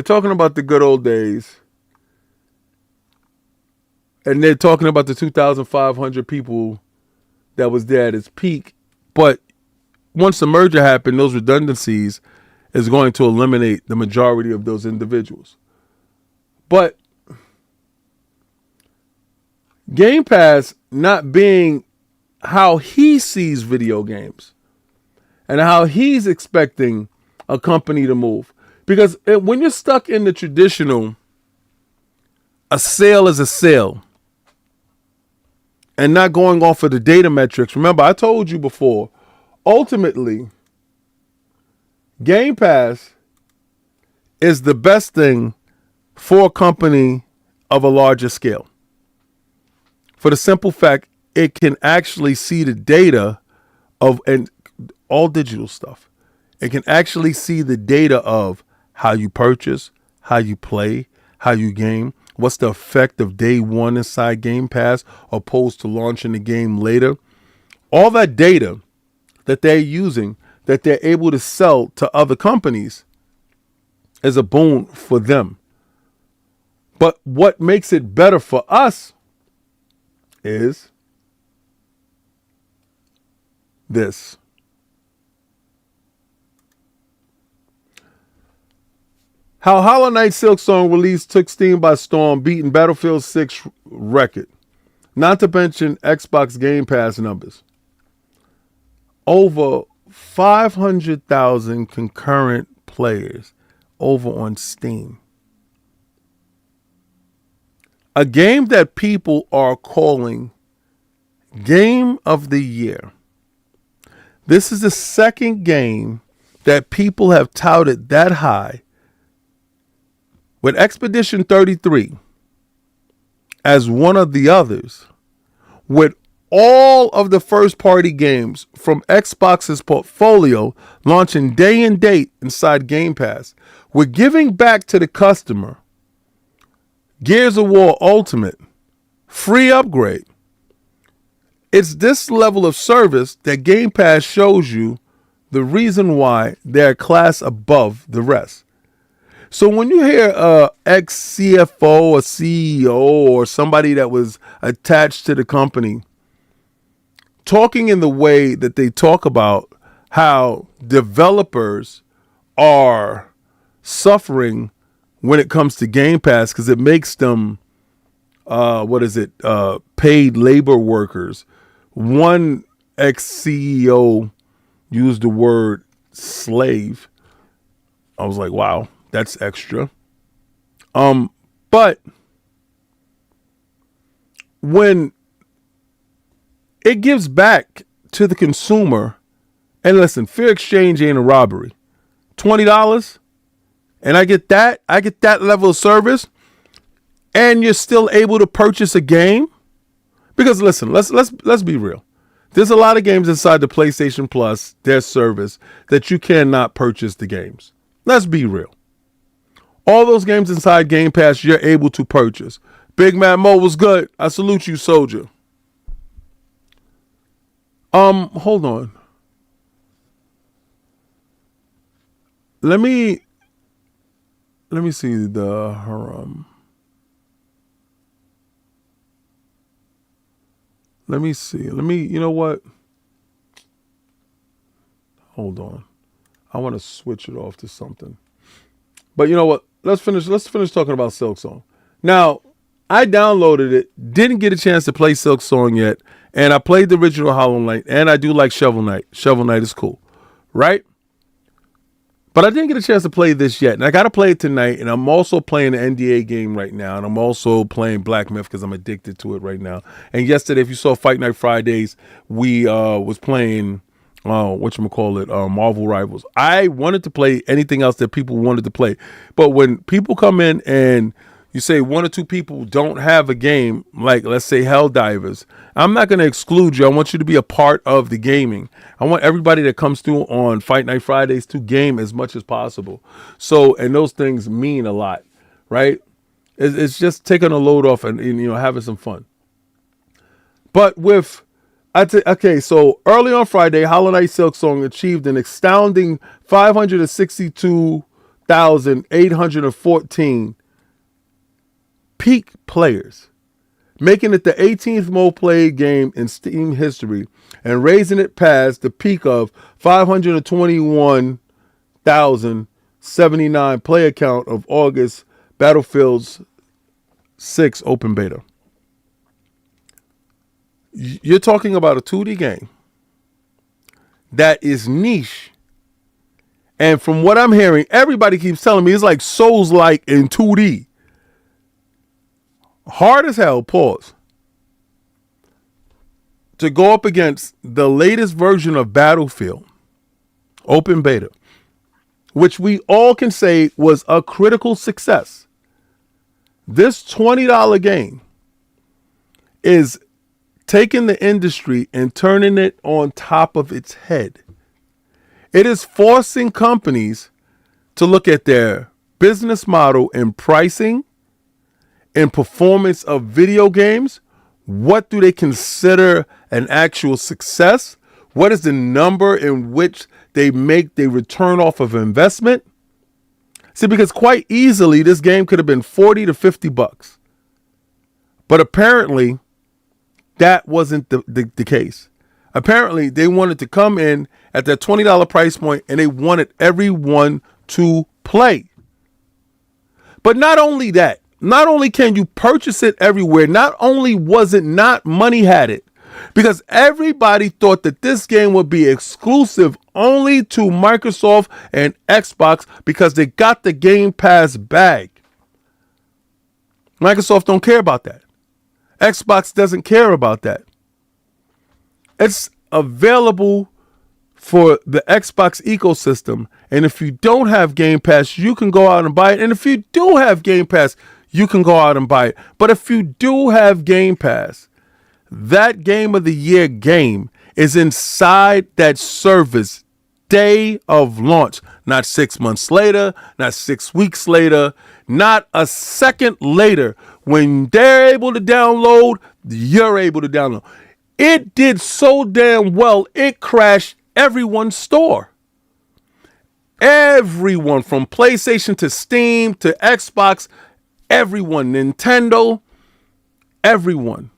talking about the good old days, and they're talking about the 2,500 people that was there at its peak. But once the merger happened, those redundancies is going to eliminate the majority of those individuals. But Game Pass not being how he sees video games and how he's expecting a company to move. Because when you're stuck in the traditional, a sale is a sale, and not going off of the data metrics. Remember, I told you before, ultimately, Game Pass is the best thing for a company of a larger scale. For the simple fact, it can actually see the data of, and all digital stuff. It can actually see the data of how you purchase, how you play, how you game, what's the effect of day one inside Game Pass opposed to launching the game later. All that data that they're using, that they're able to sell to other companies, is a boon for them. But what makes it better for us is this. How Hollow Knight Silksong release took Steam by storm, beating Battlefield 6 record. Not to mention Xbox Game Pass numbers. Over 500,000 concurrent players over on Steam. A game that people are calling Game of the Year. This is the second game that people have touted that high, with Expedition 33 as one of the others, with all of the first-party games from Xbox's portfolio launching day and date inside Game Pass. We're giving back to the customer Gears of War Ultimate, free upgrade. It's this level of service that Game Pass shows you the reason why they're a class above the rest. So when you hear ex-CFO or CEO or somebody that was attached to the company talking in the way that they talk about how developers are suffering when it comes to Game Pass because it makes them, paid labor workers. One ex-CEO used the word slave. I was like, wow, that's extra. But when it gives back to the consumer, and listen, fair exchange ain't a robbery. $20, and I get that level of service, and you're still able to purchase a game. Because listen, let's be real. There's a lot of games inside the PlayStation Plus, their service, that you cannot purchase the games. Let's be real. All those games inside Game Pass, you're able to purchase. Big Man Mo was good. I salute you, soldier. Hold on. Let me see Let me see. You know what? Hold on. I want to switch it off to something. But you know what? Let's finish talking about Silksong. Now, I downloaded it, didn't get a chance to play Silksong yet, and I played the original Hollow Knight, and I do like Shovel Knight. Shovel Knight is cool, right? But I didn't get a chance to play this yet, and I got to play it tonight, and I'm also playing the NDA game right now, and I'm also playing Black Myth because I'm addicted to it right now. And yesterday, if you saw Fight Night Fridays, we was playing, Marvel Rivals. I wanted to play anything else that people wanted to play, but when people come in and you say one or two people don't have a game, like let's say Helldivers, I'm not going to exclude you. I want you to be a part of the gaming. I want everybody that comes through on Fight Night Fridays to game as much as possible. So, and those things mean a lot, right? It's just taking a load off and having some fun. But with, so early on Friday, Hollow Knight Silksong achieved an astounding 562,814 peak players, making it the 18th most played game in Steam history and raising it past the peak of 521,079 player count of August Battlefield's 6 open beta. You're talking about a 2D game that is niche. And from what I'm hearing, everybody keeps telling me it's like Souls-like in 2D. Hard as hell, pause, to go up against the latest version of Battlefield, open beta, which we all can say was a critical success. This $20 game is taking the industry and turning it on top of its head. It is forcing companies to look at their business model and pricing and performance of video games. What do they consider an actual success? What is the number in which they return off of investment? See, because quite easily this game could have been $40 to $50. But apparently that wasn't the case. Apparently they wanted to come in at that $20 price point and they wanted everyone to play. But not only that, not only can you purchase it everywhere, not only was it not money had it, because everybody thought that this game would be exclusive only to Microsoft and Xbox because they got the Game Pass bag. Microsoft don't care about that. Xbox doesn't care about that. It's available for the Xbox ecosystem. And if you don't have Game Pass, you can go out and buy it. And if you do have Game Pass, you can go out and buy it. But if you do have Game Pass, that Game of the Year game is inside that service day of launch, not 6 months later, not 6 weeks later, not a second later. When they're able to download, you're able to download. It did so damn well, it crashed everyone's store. Everyone from PlayStation to Steam to Xbox, everyone, Nintendo, everyone.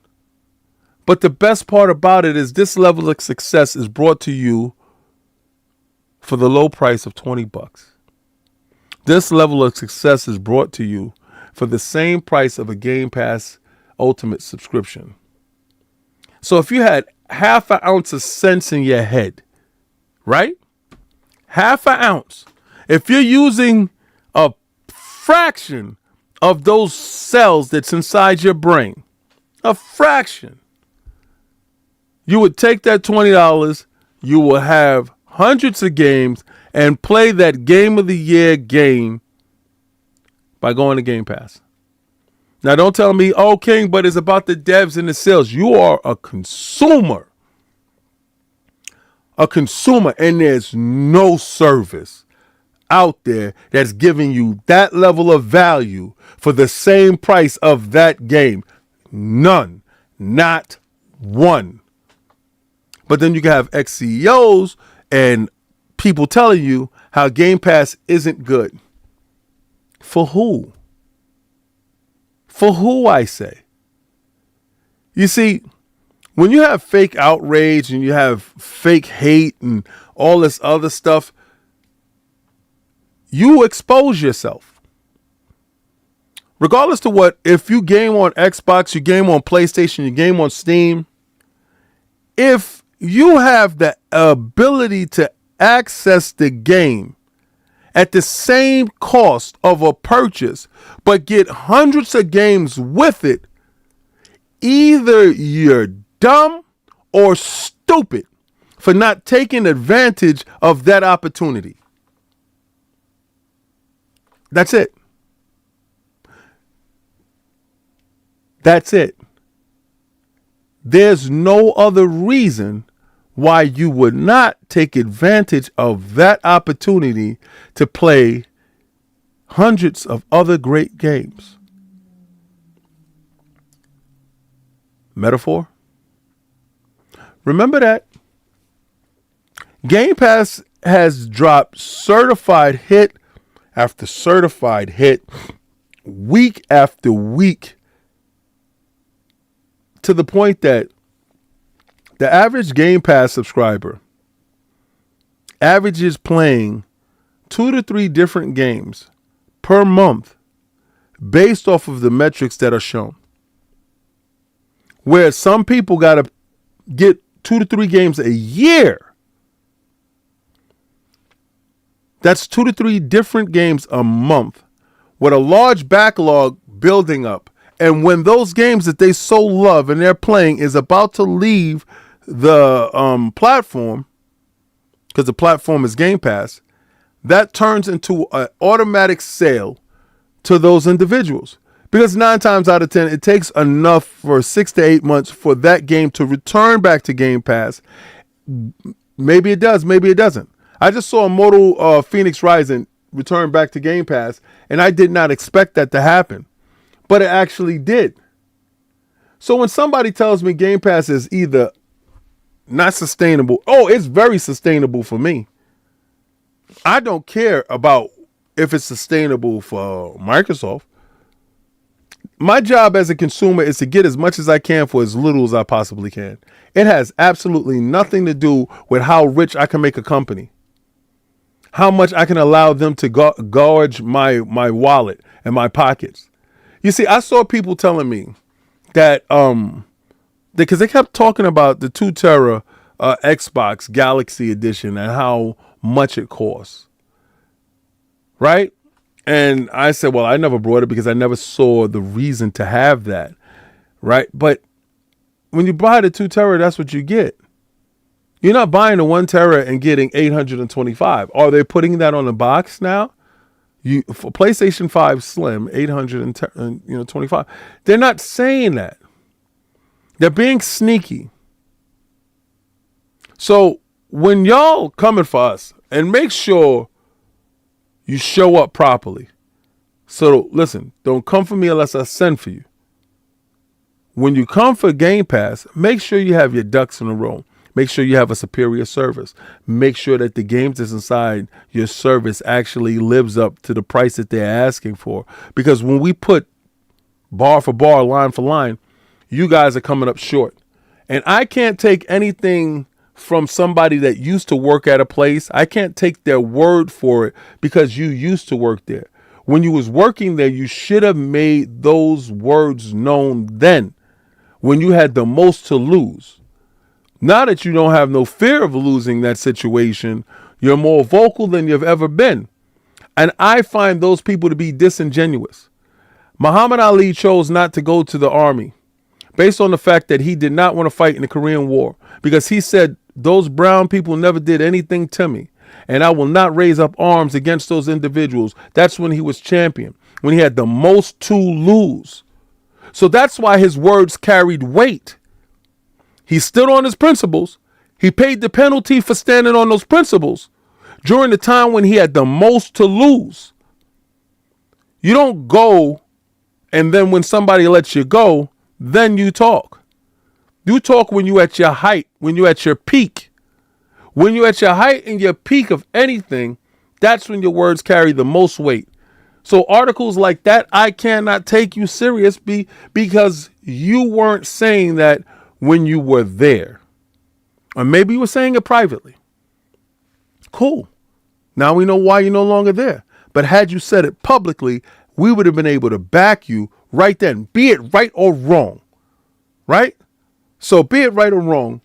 But the best part about it is this level of success is brought to you for the low price of $20. This level of success is brought to you for the same price of a Game Pass Ultimate subscription. So if you had half an ounce of sense in your head, right? Half an ounce. If you're using a fraction of those cells that's inside your brain, a fraction, you would take that $20, you will have hundreds of games and play that Game of the Year game by going to Game Pass. Now, don't tell me, oh, King, but it's about the devs and the sales. You are a consumer. A consumer, and there's no service out there that's giving you that level of value for the same price of that game. None. Not one. But then you can have ex-CEOs and people telling you how Game Pass isn't good. For who? For who, I say? You see, when you have fake outrage and you have fake hate and all this other stuff, you expose yourself. Regardless to what, if you game on Xbox, you game on PlayStation, you game on Steam, if you have the ability to access the game at the same cost of a purchase, but get hundreds of games with it, either you're dumb or stupid for not taking advantage of that opportunity. That's it. That's it. There's no other reason why you would not take advantage of that opportunity to play hundreds of other great games. Metaphor? Remember that. Game Pass has dropped certified hit after certified hit, week after week, to the point that the average Game Pass subscriber averages playing 2 to 3 different games per month based off of the metrics that are shown. Where some people got to get 2 to 3 games a year. That's 2 to 3 different games a month with a large backlog building up. And when those games that they so love and they're playing is about to leave the platform, because the platform is Game Pass, that turns into an automatic sale to those individuals. Because 9 times out of 10, it takes enough for 6 to 8 months for that game to return back to Game Pass. Maybe it does, maybe it doesn't. I just saw Immortal Phoenix Rising return back to Game Pass, and I did not expect that to happen. But it actually did. So when somebody tells me Game Pass is either not sustainable, it's very sustainable for me. I don't care about if it's sustainable for Microsoft. My job as a consumer is to get as much as I can for as little as I possibly can. It has absolutely nothing to do with how rich I can make a company, how much I can allow them to gouge my wallet. in my pockets. You see, I saw people telling me that because they kept talking about the 2 tera Xbox Galaxy Edition and how much it costs, right? And I said, well, I never brought it because I never saw the reason to have that, right? But when you buy the 2 tera, that's what you get. You're not buying the 1 tera and getting 825. Are they putting that on the box now? For PlayStation 5 Slim, 825. They're not saying that. They're being sneaky. So when y'all coming for us, and make sure you show up properly. So listen, don't come for me unless I send for you. When you come for Game Pass, make sure you have your ducks in a row. Make sure you have a superior service. Make sure that the games that's inside your service actually lives up to the price that they're asking for. Because when we put bar for bar, line for line, you guys are coming up short. And I can't take anything from somebody that used to work at a place. I can't take their word for it because you used to work there. When you was working there, you should have made those words known then when you had the most to lose. Now that you don't have no fear of losing that situation, you're more vocal than you've ever been. And I find those people to be disingenuous. Muhammad Ali chose not to go to the army based on the fact that he did not want to fight in the Korean War because he said, those brown people never did anything to me, and I will not raise up arms against those individuals. That's when he was champion, when he had the most to lose. So that's why his words carried weight. He stood on his principles. He paid the penalty for standing on those principles during the time when he had the most to lose. You don't go, and then when somebody lets you go, then you talk. You talk when you're at your height, when you're at your peak. When you're at your height and your peak of anything, that's when your words carry the most weight. So articles like that, I cannot take you serious because you weren't saying that when you were there. Or maybe you were saying it privately. Cool. Now we know why you're no longer there. But had you said it publicly, we would have been able to back you right then, be it right or wrong. Right? So be it right or wrong,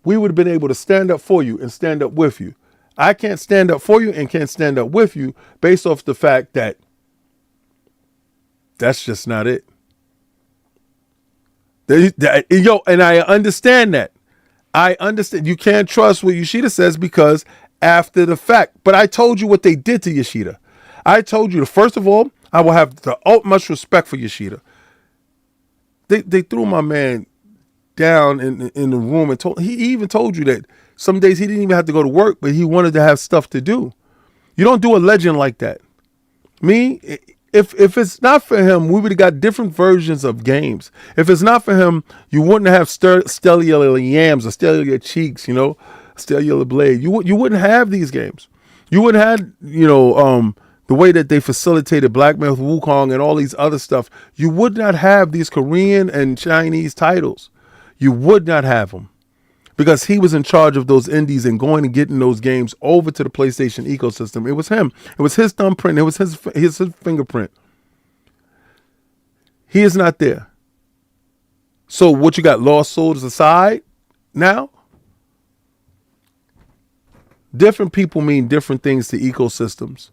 we would have been able to stand up for you and stand up with you. I can't stand up for you and can't stand up with you based off the fact that that's just not it. And I understand that. I understand. You can't trust what Yoshida says because after the fact. But I told you what they did to Yoshida. I told you, first of all, I will have the utmost respect for Yoshida. They threw my man down in the room and he even told you that some days he didn't even have to go to work, but he wanted to have stuff to do. You don't do a legend like that. Me, if it's not for him, we would have got different versions of games. If it's not for him, you wouldn't have stellar yams or stellar cheeks, stellar blade. You wouldn't have these games. You wouldn't have, the way that they facilitated Black Myth Wukong and all these other stuff. You would not have these Korean and Chinese titles. You would not have them because he was in charge of those indies and going and getting those games over to the PlayStation ecosystem. It was him. It was his thumbprint. It was his fingerprint. He is not there. So what you got, Lost Souls aside now? Different people mean different things to ecosystems.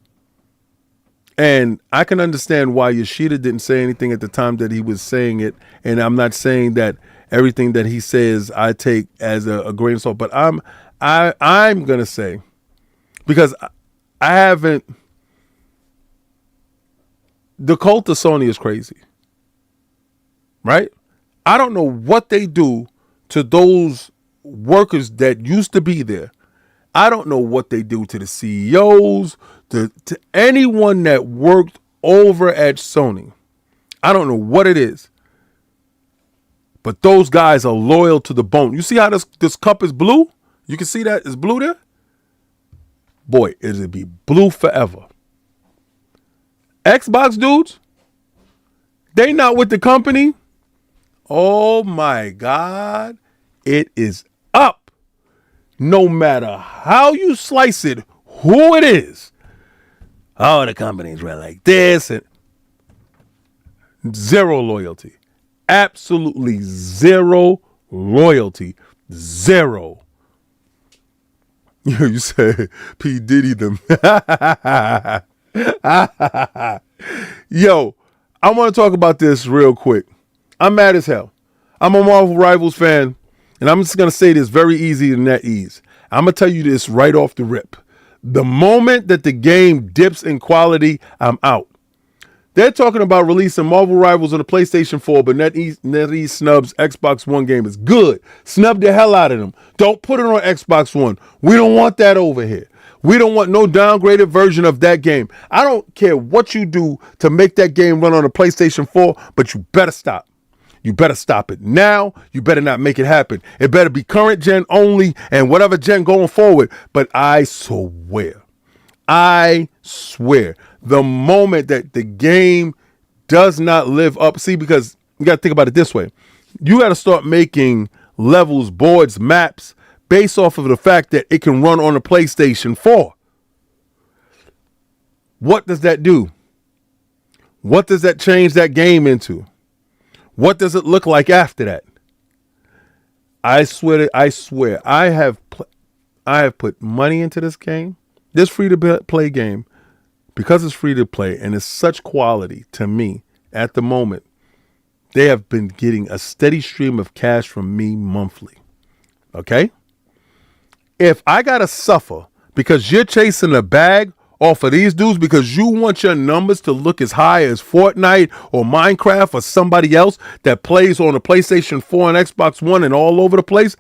And I can understand why Yoshida didn't say anything at the time that he was saying it. And I'm not saying that everything that he says I take as a grain of salt, but I'm gonna say, because I haven't. The cult of Sony is crazy, right? I don't know what they do to those workers that used to be there. I don't know what they do to the CEOs, to anyone that worked over at Sony. I don't know what it is. But those guys are loyal to the bone. You see how this cup is blue? You can see that it's blue there? Boy, it'll be blue forever. Xbox dudes, they not with the company. Oh my God. It is up. No matter how you slice it, who it is. Oh, the companies were like this. And Zero loyalty. Absolutely zero loyalty. Zero. You say P. Diddy them. Yo, I want to talk about this real quick. I'm mad as hell. I'm a Marvel Rivals fan, and I'm just going to say this very easy and at ease. I'm going to tell you this right off the rip. The moment that the game dips in quality, I'm out. They're talking about releasing Marvel Rivals on the PlayStation 4, but NetEase snubs Xbox One game is good. Snub the hell out of them. Don't put it on Xbox One. We don't want that over here. We don't want no downgraded version of that game. I don't care what you do to make that game run on a PlayStation 4, but you better stop. You better stop it now. You better not make it happen. It better be current gen only and whatever gen going forward. But I swear, the moment that the game does not live up, see, because you got to think about it this way. You got to start making levels, boards, maps based off of the fact that it can run on a PlayStation 4. What does that do? What does that change that game into? What does it look like after that? I swear, I have put money into this game, this free to play game, because it's free to play and it's such quality to me at the moment. They have been getting a steady stream of cash from me monthly. Okay? If I got to suffer because you're chasing a bag off of these dudes because you want your numbers to look as high as Fortnite or Minecraft or somebody else that plays on the PlayStation 4 and Xbox One and all over the place,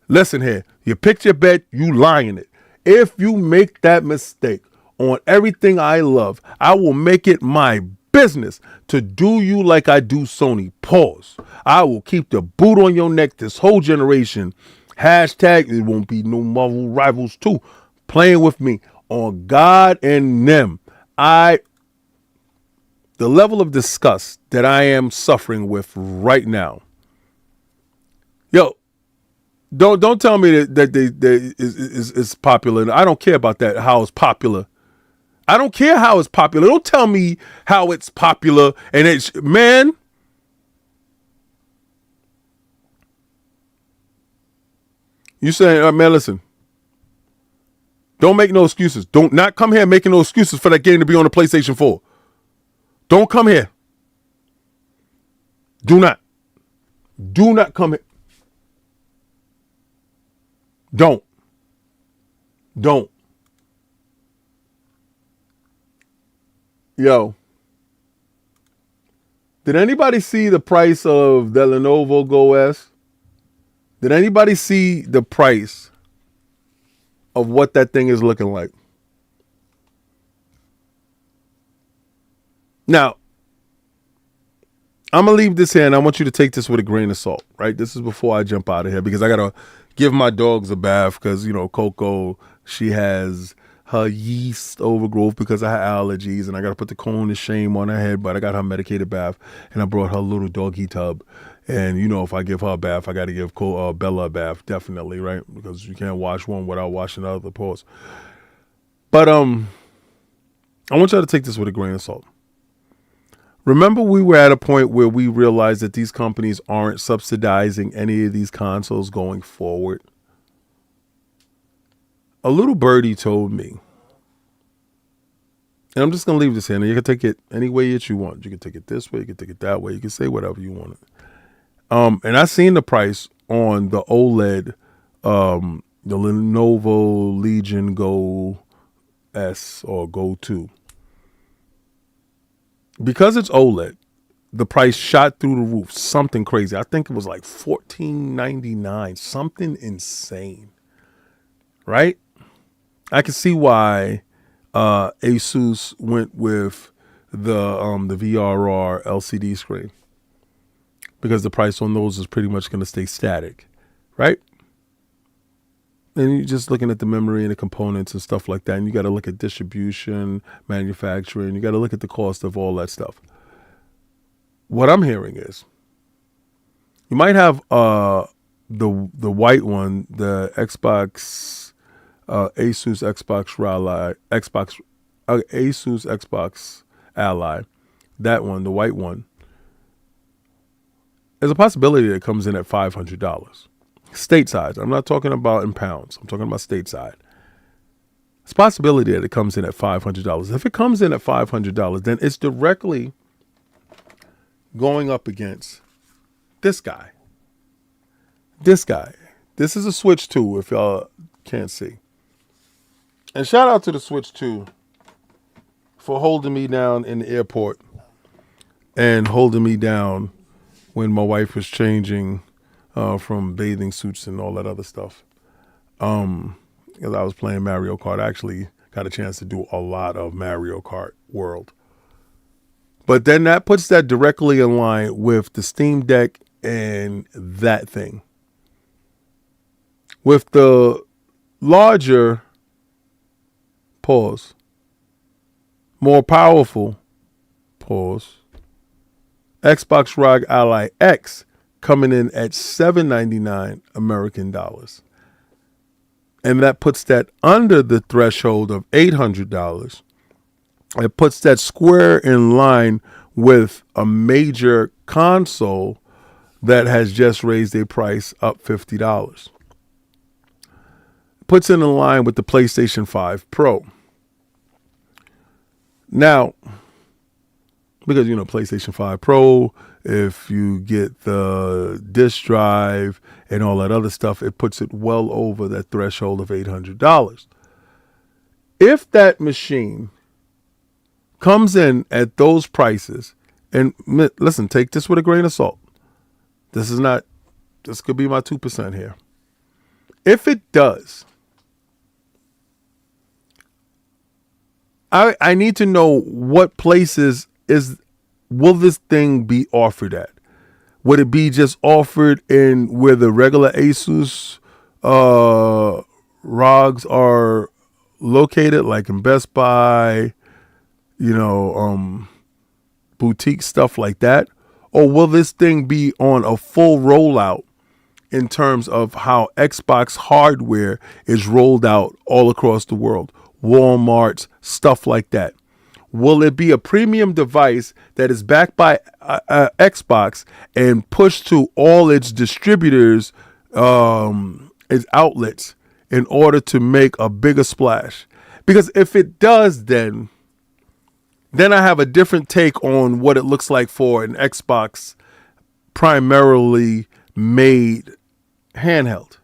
listen here. You picked your bet, you lying it. If you make that mistake on everything I love, I will make it my business to do you like I do Sony. Pause. I will keep the boot on your neck this whole generation. Hashtag it won't be no Marvel Rivals 2 playing with me. On God and them, the level of disgust that I am suffering with right now. Yo, don't tell me that is popular. I don't care about that. How it's popular. I don't care how it's popular. Don't tell me how it's popular and it's man. You saying, man, listen. Don't make no excuses. Don't not come here making no excuses for that game to be on the PlayStation 4. Don't come here. Do not come here. Don't. Yo. Did anybody see the price of the Lenovo Go S? Did anybody see the price of what that thing is looking like? Now, I'm going to leave this here and I want you to take this with a grain of salt, right? This is before I jump out of here because I got to give my dogs a bath because, Coco, she has her yeast overgrowth because of her allergies and I got to put the cone of shame on her head, but I got her medicated bath and I brought her little doggy tub. And, if I give her a bath, I got to give Bella a bath, definitely, right? Because you can't wash one without washing the other. Pause. But I want y'all to take this with a grain of salt. Remember, we were at a point where we realized that these companies aren't subsidizing any of these consoles going forward. A little birdie told me, and I'm just going to leave this in, and you can take it any way that you want. You can take it this way, you can take it that way, you can say whatever you want. And I seen the price on the OLED, the Lenovo Legion Go S or Go 2. Because it's OLED, the price shot through the roof. Something crazy. I think it was like $14.99. Something insane. Right? I can see why Asus went with the VRR LCD screen. Because the price on those is pretty much going to stay static, right? And you're just looking at the memory and the components and stuff like that. And you got to look at distribution, manufacturing. You got to look at the cost of all that stuff. What I'm hearing is you might have the white one, the Xbox, Asus Xbox Ally, Asus Xbox Ally, that one, the white one. There's a possibility that it comes in at $500. Stateside. I'm not talking about in pounds. I'm talking about stateside. It's a possibility that it comes in at $500. If it comes in at $500, then it's directly going up against this guy. This guy. This is a Switch 2, if y'all can't see. And shout out to the Switch 2 for holding me down in the airport and holding me down when my wife was changing from bathing suits and all that other stuff. Because I was playing Mario Kart. I actually got a chance to do a lot of Mario Kart World. But then that puts that directly in line with the Steam Deck and that thing. With the larger, pause, more powerful, pause, Xbox ROG Ally X coming in at $799 American dollars. And that puts that under the threshold of $800. It puts that square in line with a major console that has just raised a price up $50. Puts it in line with the PlayStation 5 Pro. Now, because, PlayStation 5 Pro, if you get the disk drive and all that other stuff, it puts it well over that threshold of $800. If that machine comes in at those prices, and listen, take this with a grain of salt. This could be my 2% here. If it does, I need to know what places will this thing be offered at? Would it be just offered in where the regular Asus ROGs are located, like in Best Buy, boutique stuff like that? Or will this thing be on a full rollout in terms of how Xbox hardware is rolled out all across the world? Walmarts, stuff like that. Will it be a premium device that is backed by Xbox and pushed to all its distributors, its outlets, in order to make a bigger splash? Because if it does, then I have a different take on what it looks like for an Xbox primarily made handheld.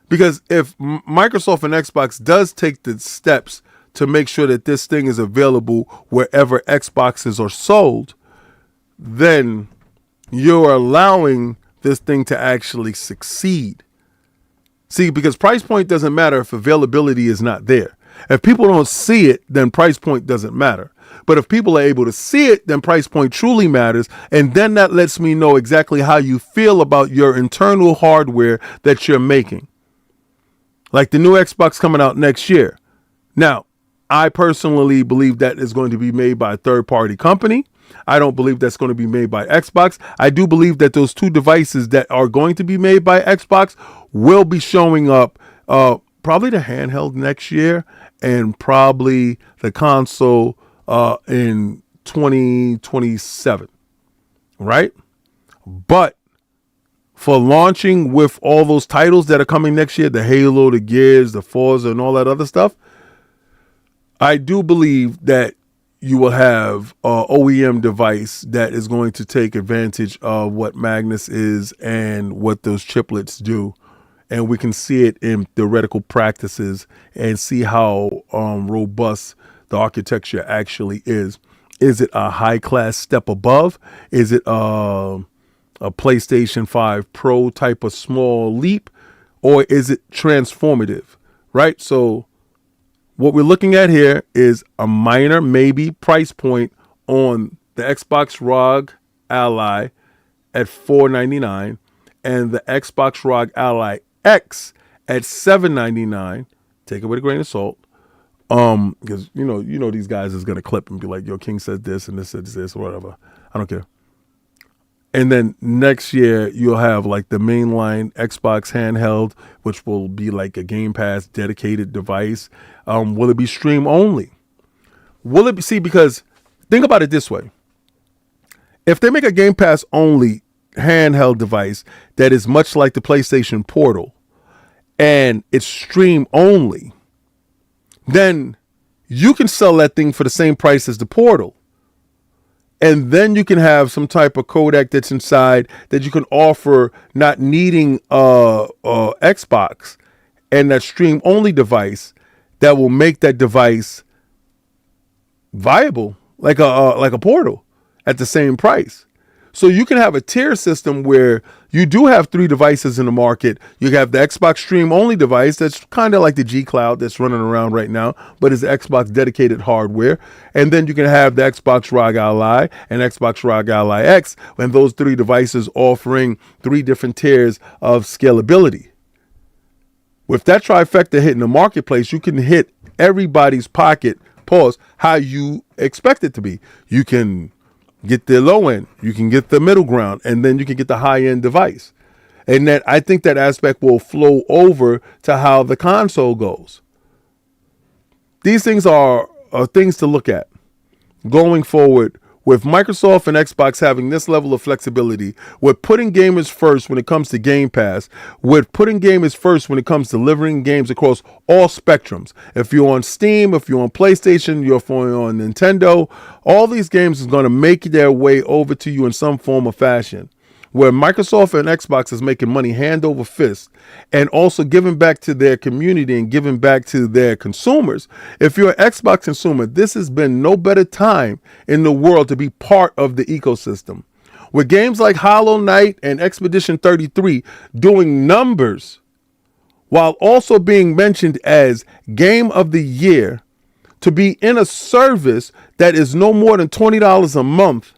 Because if Microsoft and Xbox does take the steps to make sure that this thing is available wherever Xboxes are sold, then you're allowing this thing to actually succeed. See, because price point doesn't matter if availability is not there. If people don't see it, then price point doesn't matter. But if people are able to see it, then price point truly matters. And then that lets me know exactly how you feel about your internal hardware that you're making. Like the new Xbox coming out next year. Now, I personally believe that is going to be made by a third-party company. I don't believe that's going to be made by Xbox. I do believe that those two devices that are going to be made by Xbox will be showing up, probably the handheld next year and probably the console in 2027, right? But for launching with all those titles that are coming next year, the Halo, the Gears, the Forza, and all that other stuff, I do believe that you will have an OEM device that is going to take advantage of what Magnus is and what those chiplets do. And we can see it in theoretical practices and see how robust the architecture actually is. Is it a high-class step above? Is it a PlayStation 5 Pro type of small leap? Or is it transformative, right? So what we're looking at here is a minor, maybe, price point on the Xbox ROG Ally at $499 and the Xbox ROG Ally X at $799. Take it with a grain of salt. Because you know these guys is gonna clip and be like, "Yo, King said this and this said this or whatever." I don't care. And then next year you'll have like the mainline Xbox handheld, which will be like a Gamepass dedicated device. Will it be stream only? Will it be, because think about it this way. If they make a Gamepass only, handheld device that is much like the PlayStation Portal and it's stream only, then you can sell that thing for the same price as the Portal. And then you can have some type of codec that's inside that you can offer, not needing Xbox, and that stream only device that will make that device viable, like a Portal, at the same price. So you can have a tier system where you do have 3 devices in the market. You have the Xbox Stream only device that's kind of like the G Cloud that's running around right now, but it's Xbox dedicated hardware. And then you can have the Xbox ROG Ally and Xbox ROG Ally X, and those 3 devices offering 3 different tiers of scalability. With that trifecta hitting the marketplace, you can hit everybody's pocket, how you expect it to be. You can get the low end, you can get the middle ground, and then you can get the high end device. And that, I think that aspect will flow over to how the console goes. These things are things to look at going forward. With Microsoft and Xbox having this level of flexibility, with putting gamers first when it comes to Game Pass, with putting gamers first when it comes to delivering games across all spectrums. If you're on Steam, if you're on PlayStation, if you're on Nintendo, all these games is going to make their way over to you in some form or fashion. Where Microsoft and Xbox is making money hand over fist and also giving back to their community and giving back to their consumers. If you're an Xbox consumer, this has been no better time in the world to be part of the ecosystem. With games like Hollow Knight and Expedition 33 doing numbers while also being mentioned as Game of the Year, to be in a service that is no more than $20 a month,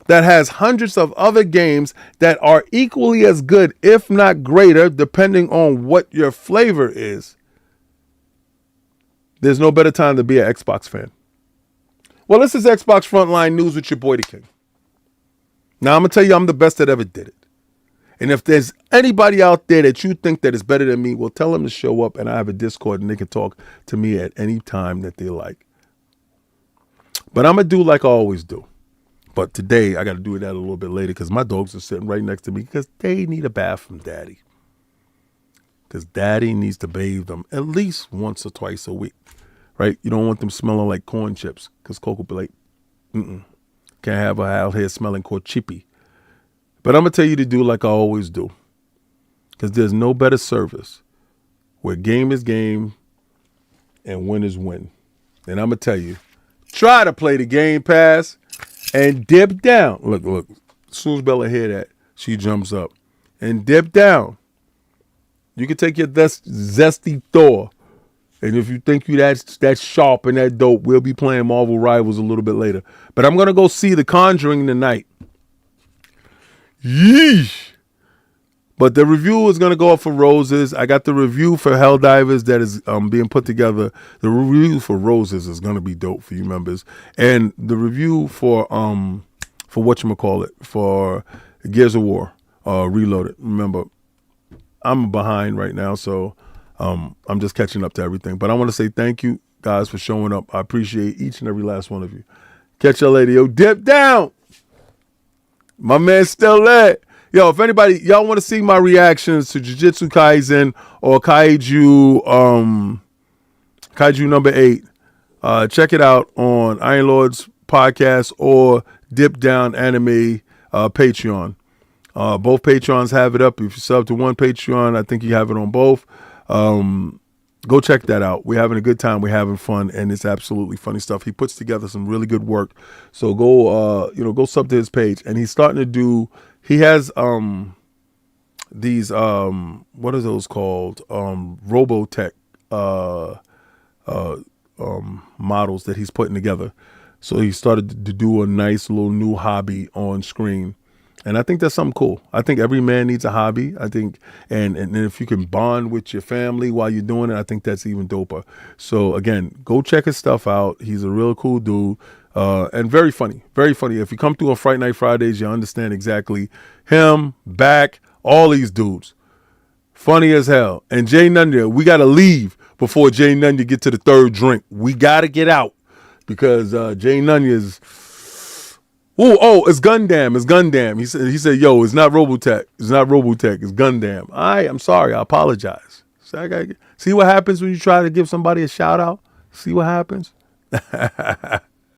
that has hundreds of other games that are equally as good, if not greater, depending on what your flavor is. There's no better time to be an Xbox fan. Well, this is Xbox Frontline News with your boy, The King. Now, I'm going to tell you, I'm the best that ever did it. And if there's anybody out there that you think that is better than me, well, tell them to show up, and I have a Discord, and they can talk to me at any time that they like. But I'm going to do like I always do. But today, I got to do that a little bit later because my dogs are sitting right next to me because they need a bath from Daddy. Because Daddy needs to bathe them at least once or twice a week, right? You don't want them smelling like corn chips because Coco be like, can't have her out here smelling corn chippy. But I'm going to tell you to do like I always do because there's no better service where game is game and win is win. And I'm going to tell you, try to play the Game Pass and dip down. Look. As soon as Bella hear that, she jumps up. And dip down. You can take your zesty Thor. And if you think you that's sharp and that dope, we'll be playing Marvel Rivals a little bit later. But I'm going to go see The Conjuring tonight. Yeesh. But the review is going to go up for Roses. I got the review for Helldivers that is being put together. The review for Roses is going to be dope for you members. And the review for whatchamacallit, for Gears of War Reloaded. Remember, I'm behind right now, so I'm just catching up to everything. But I want to say thank you, guys, for showing up. I appreciate each and every last one of you. Catch y'all later. Yo, dip down. My man's still there. Yo, if anybody, y'all want to see my reactions to Jujutsu Kaisen or Kaiju number 8, check it out on Iron Lord's podcast or Dip Down Anime Patreon. Both Patreons have it up. If you sub to one Patreon, I think you have it on both. Go check that out. We're having a good time. We're having fun, and it's absolutely funny stuff. He puts together some really good work. So go sub to his page. And he's starting to do. He has these what are those called? Robotech models that he's putting together. So he started to do a nice little new hobby on screen. And I think that's something cool. I think every man needs a hobby. I think, and if you can bond with your family while you're doing it, I think that's even doper. So again, go check his stuff out. He's a real cool dude, and very funny, very funny. If you come through on Fright Night Fridays, you understand exactly him, back, all these dudes, funny as hell. And Jay Nunya, we got to leave before Jay Nunya get to the third drink. We got to get out because Jay Nunya is. It's Gundam. It's Gundam. He said, yo, it's not Robotech. It's not Robotech. It's Gundam. I'm sorry. I apologize. So see what happens when you try to give somebody a shout out? See what happens?